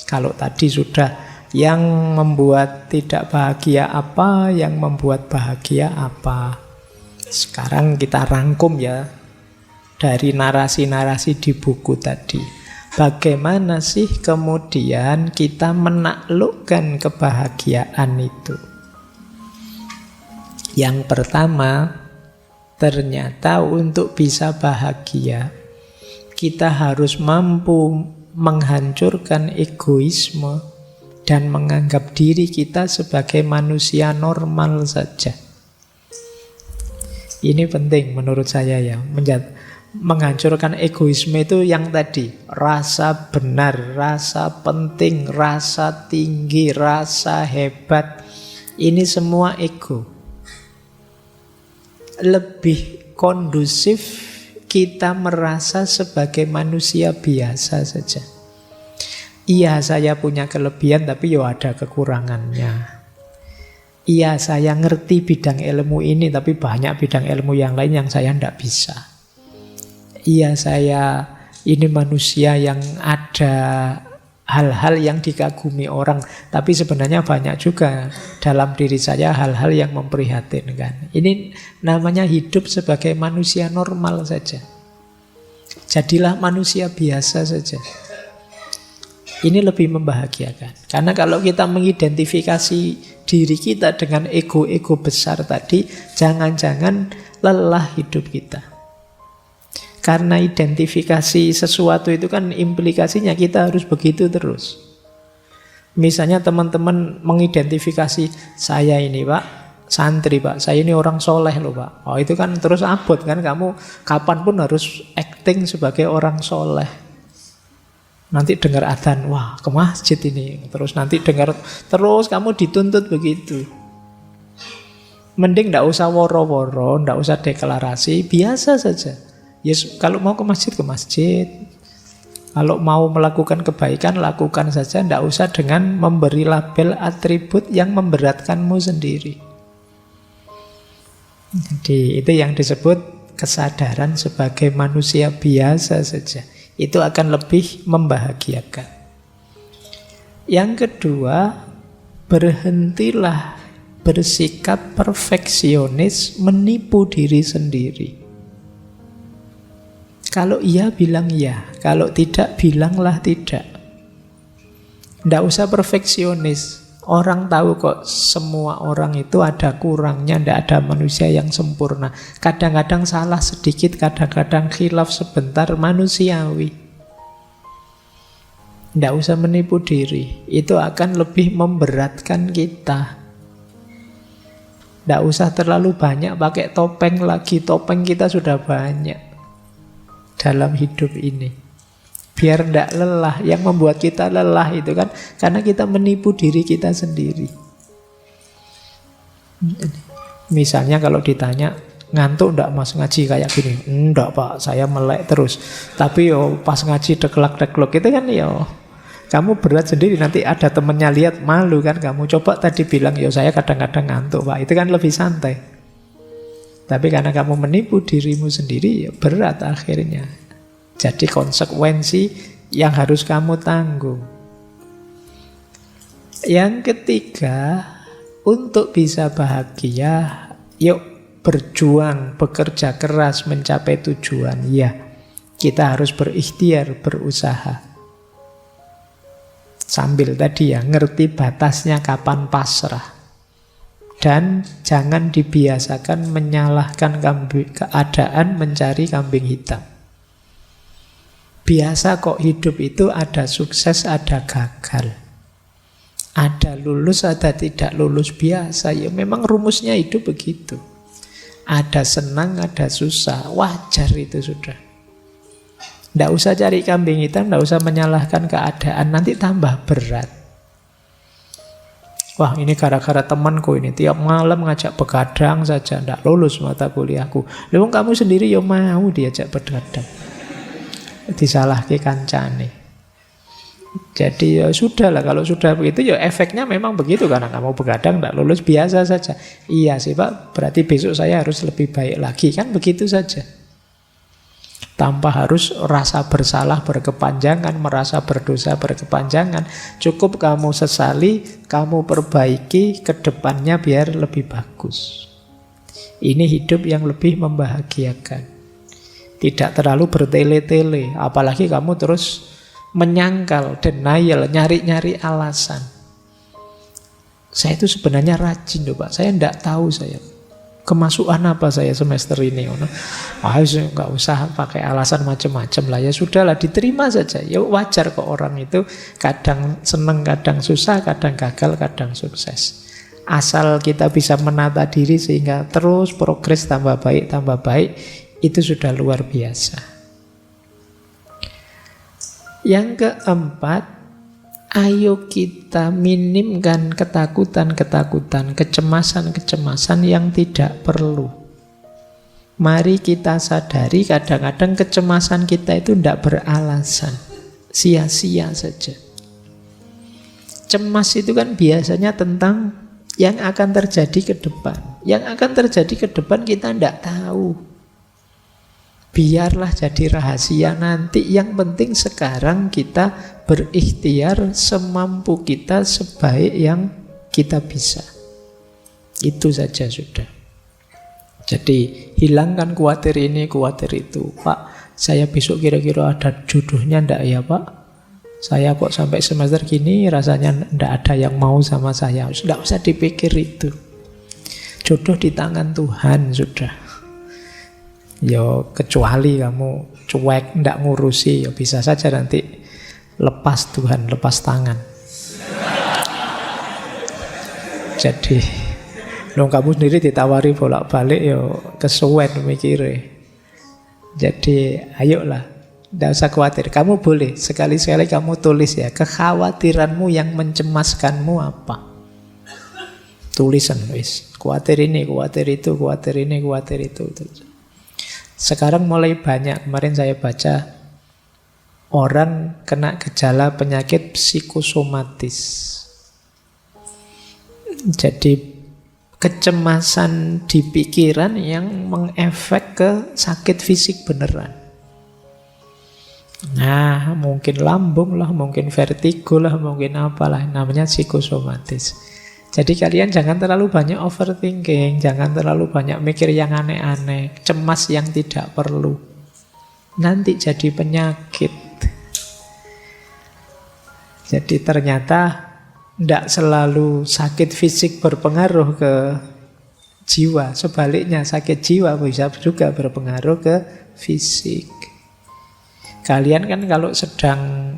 kalau tadi sudah yang membuat tidak bahagia apa, yang membuat bahagia apa. Sekarang kita rangkum ya dari narasi-narasi di buku tadi. Bagaimana sih kemudian kita menaklukkan kebahagiaan itu? Yang pertama, ternyata untuk bisa bahagia, kita harus mampu menghancurkan egoisme dan menganggap diri kita sebagai manusia normal saja. Ini penting menurut saya ya. Menghancurkan egoisme itu yang tadi, rasa benar, rasa penting, rasa tinggi, rasa hebat. Ini semua ego. Lebih kondusif kita merasa sebagai manusia biasa saja. Iya, saya punya kelebihan, tapi ya ada kekurangannya. Iya, saya ngerti bidang ilmu ini, tapi banyak bidang ilmu yang lain yang saya tidak bisa. Iya, saya ini manusia yang ada hal-hal yang dikagumi orang, tapi sebenarnya banyak juga dalam diri saya hal-hal yang memprihatinkan. Ini namanya hidup sebagai manusia normal saja. Jadilah manusia biasa saja. Ini lebih membahagiakan. Karena kalau kita mengidentifikasi diri kita dengan ego-ego besar tadi, jangan-jangan lelah hidup kita. Karena identifikasi sesuatu itu kan implikasinya kita harus begitu terus. Misalnya teman-teman mengidentifikasi, saya ini Pak, santri Pak, saya ini orang soleh loh Pak. Oh itu kan terus abot kan, kamu kapanpun harus acting sebagai orang soleh. Nanti dengar adzan, wah ke masjid ini. Terus nanti dengar, terus kamu dituntut begitu. Mending tidak usah woro-woro, tidak usah deklarasi, biasa saja. Yes, kalau mau ke masjid, ke masjid. Kalau mau melakukan kebaikan, lakukan saja. Tidak usah dengan memberi label atribut yang memberatkanmu sendiri. Jadi itu yang disebut kesadaran sebagai manusia biasa saja. Itu akan lebih membahagiakan. Yang kedua, berhentilah bersikap perfeksionis, menipu diri sendiri. Kalau iya bilang iya, kalau tidak bilanglah tidak. Tidak usah perfeksionis. Orang tahu kok semua orang itu ada kurangnya, tidak ada manusia yang sempurna. Kadang-kadang salah sedikit, kadang-kadang khilaf sebentar, manusiawi. Tidak usah menipu diri. Itu akan lebih memberatkan kita. Tidak usah terlalu banyak pakai topeng lagi. Topeng kita sudah banyak dalam hidup ini. Biar tidak lelah. Yang membuat kita lelah itu kan karena kita menipu diri kita sendiri. Misalnya kalau ditanya, ngantuk ndak mas ngaji kayak gini? Ndak pak, saya melek terus. Tapi yo pas ngaji deklak-deklok itu kan yo kamu berat sendiri, nanti ada temennya lihat malu kan kamu. Coba tadi bilang, ya saya kadang-kadang ngantuk Pak. Itu kan lebih santai. Tapi karena kamu menipu dirimu sendiri, ya berat akhirnya. Jadi konsekuensi yang harus kamu tanggung. Yang ketiga, untuk bisa bahagia, yuk berjuang, bekerja keras mencapai tujuan. Ya, kita harus berikhtiar, berusaha. Sambil tadi ya, ngerti batasnya kapan pasrah. Dan jangan dibiasakan menyalahkan keadaan mencari kambing hitam. Biasa kok hidup itu ada sukses, ada gagal. Ada lulus, ada tidak lulus, biasa. Ya memang rumusnya hidup begitu. Ada senang, ada susah. Wajar itu sudah. Tidak usah cari kambing hitam, tidak usah menyalahkan keadaan, nanti tambah berat. Wah ini gara-gara temanku ini, tiap malam ngajak begadang saja, tidak lulus mata kuliahku. Lalu kamu sendiri ya mau diajak begadang. Disalahke kancane. Jadi ya sudah lah, kalau sudah begitu ya efeknya memang begitu. Karena kamu begadang tidak lulus, biasa saja. Iya sih Pak, berarti besok saya harus lebih baik lagi. Kan begitu saja. Tanpa harus rasa bersalah berkepanjangan, merasa berdosa berkepanjangan. Cukup kamu sesali, kamu perbaiki ke depannya biar lebih bagus. Ini hidup yang lebih membahagiakan. Tidak terlalu bertele-tele, apalagi kamu terus menyangkal, denial, nyari-nyari alasan. Saya itu sebenarnya rajin loh Pak, saya tidak tahu saya. Kemasukan apa saya semester ini? Nggak usah pakai alasan macam-macam lah. Ya sudahlah, diterima saja. Ya wajar kok orang itu kadang seneng, kadang susah, kadang gagal, kadang sukses. Asal kita bisa menata diri sehingga terus progres tambah baik, itu sudah luar biasa. Yang keempat, ayo kita minimkan ketakutan-ketakutan, kecemasan-kecemasan yang tidak perlu. Mari kita sadari kadang-kadang kecemasan kita itu tidak beralasan. Sia-sia saja. Cemas itu kan biasanya tentang yang akan terjadi ke depan. Yang akan terjadi ke depan kita tidak tahu. Biarlah jadi rahasia nanti. Yang penting sekarang kita berikhtiar semampu kita, sebaik yang kita bisa. Itu saja sudah. Jadi hilangkan khawatir ini, khawatir itu. Pak, saya besok kira-kira ada jodohnya enggak ya Pak? Saya kok sampai semester gini rasanya enggak ada yang mau sama saya. Enggak usah dipikir itu. Jodoh di tangan Tuhan sudah. Ya kecuali kamu cuek, enggak ngurusi, ya bisa saja nanti lepas Tuhan, lepas tangan. Jadi kamu sendiri ditawari bolak-balik ya kesuwen mikirnya. Jadi ayolah, tidak usah khawatir. Kamu boleh sekali-sekali kamu tulis ya, kekhawatiranmu yang mencemaskanmu apa. Tulisan wis, khawatir ini, khawatir itu, khawatir ini, khawatir itu. Sekarang mulai banyak, kemarin saya baca orang kena gejala penyakit psikosomatis. Jadi kecemasan di pikiran yang mengefek ke sakit fisik beneran. Nah, mungkin lambung lah, mungkin vertigo lah, mungkin apalah, namanya psikosomatis. Jadi kalian jangan terlalu banyak overthinking, jangan terlalu banyak mikir yang aneh-aneh, cemas yang tidak perlu. Nanti jadi penyakit. Jadi ternyata tidak selalu sakit fisik berpengaruh ke jiwa. Sebaliknya sakit jiwa bisa juga berpengaruh ke fisik. Kalian kan kalau sedang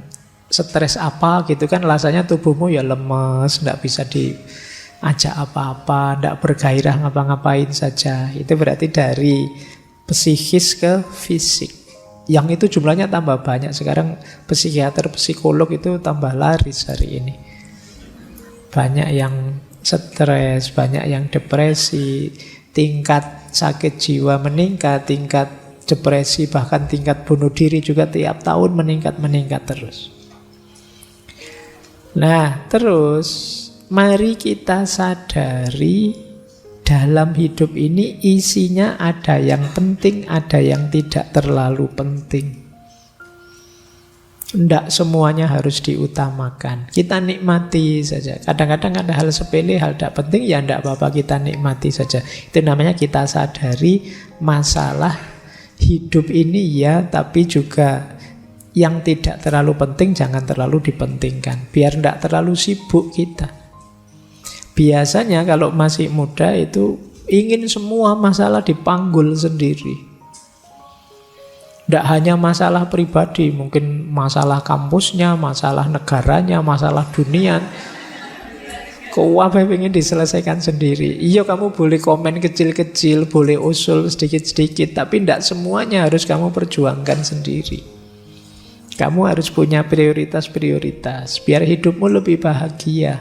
stres apa gitu kan, rasanya tubuhmu ya lemes, nggak bisa diajak apa-apa, nggak bergairah ngapa-ngapain saja. Itu berarti dari psikis ke fisik. Yang itu jumlahnya tambah banyak. Sekarang psikiater, psikolog itu tambah laris hari ini. Banyak yang stres, banyak yang depresi, tingkat sakit jiwa meningkat, tingkat depresi bahkan tingkat bunuh diri juga tiap tahun meningkat terus. Nah, terus mari kita sadari dalam hidup ini isinya ada yang penting, ada yang tidak terlalu penting. Tidak semuanya harus diutamakan. Kita nikmati saja. Kadang-kadang ada hal sepele, hal tidak penting, ya tidak apa-apa, kita nikmati saja. Itu namanya kita sadari masalah hidup ini ya, tapi juga yang tidak terlalu penting jangan terlalu dipentingkan. Biar tidak terlalu sibuk kita. Biasanya kalau masih muda itu ingin semua masalah dipanggul sendiri. Tidak hanya masalah pribadi, mungkin masalah kampusnya, masalah negaranya, masalah dunia. Kau ingin diselesaikan sendiri. Iya, kamu boleh komen kecil-kecil, boleh usul sedikit-sedikit, tapi tidak semuanya harus kamu perjuangkan sendiri. Kamu harus punya prioritas-prioritas, biar hidupmu lebih bahagia.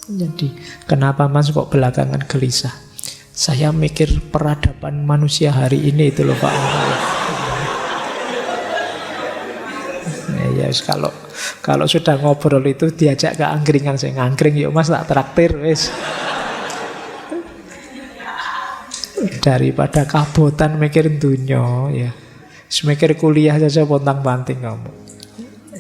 Jadi, kenapa Mas kok belakangan gelisah? Saya mikir peradaban manusia hari ini itu loh Pak. Ya, kalau sudah ngobrol itu diajak ke angkringan, saya ngangkring yuk Mas, tak traktir wis. Daripada kabotan mikir dunia ya. Semikir kuliah saja pontang-panting kamu.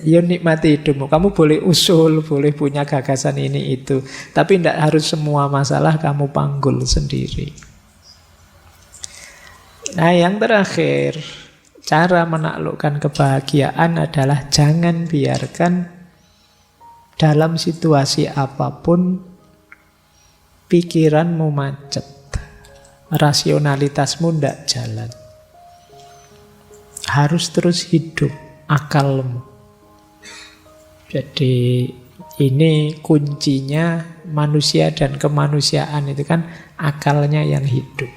Ya nikmati hidupmu. Kamu boleh usul, boleh punya gagasan ini itu, tapi tidak harus semua masalah kamu panggul sendiri. Nah, yang terakhir, cara menaklukkan kebahagiaan adalah jangan biarkan dalam situasi apapun pikiranmu macet, rasionalitasmu tidak jalan. Harus terus hidup akalmu. Jadi ini kuncinya manusia dan kemanusiaan itu kan akalnya yang hidup.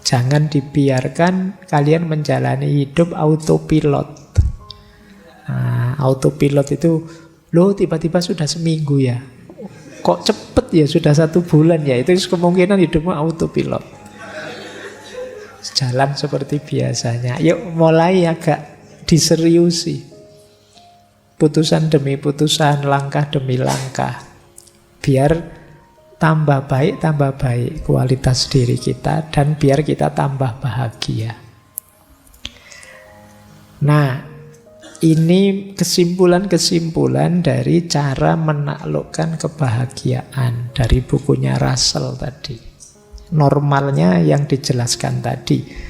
Jangan dibiarkan kalian menjalani hidup autopilot. Nah, autopilot itu, loh tiba-tiba sudah seminggu ya. Kok cepet ya, sudah 1 bulan ya. Itu kemungkinan hidupmu autopilot. Jalan seperti biasanya. Yuk mulai agak diseriusi. Putusan demi putusan, langkah demi langkah. Biar tambah baik kualitas diri kita, dan biar kita tambah bahagia. Nah, ini kesimpulan-kesimpulan dari cara menaklukkan kebahagiaan dari bukunya Russell tadi. Normalnya yang dijelaskan tadi.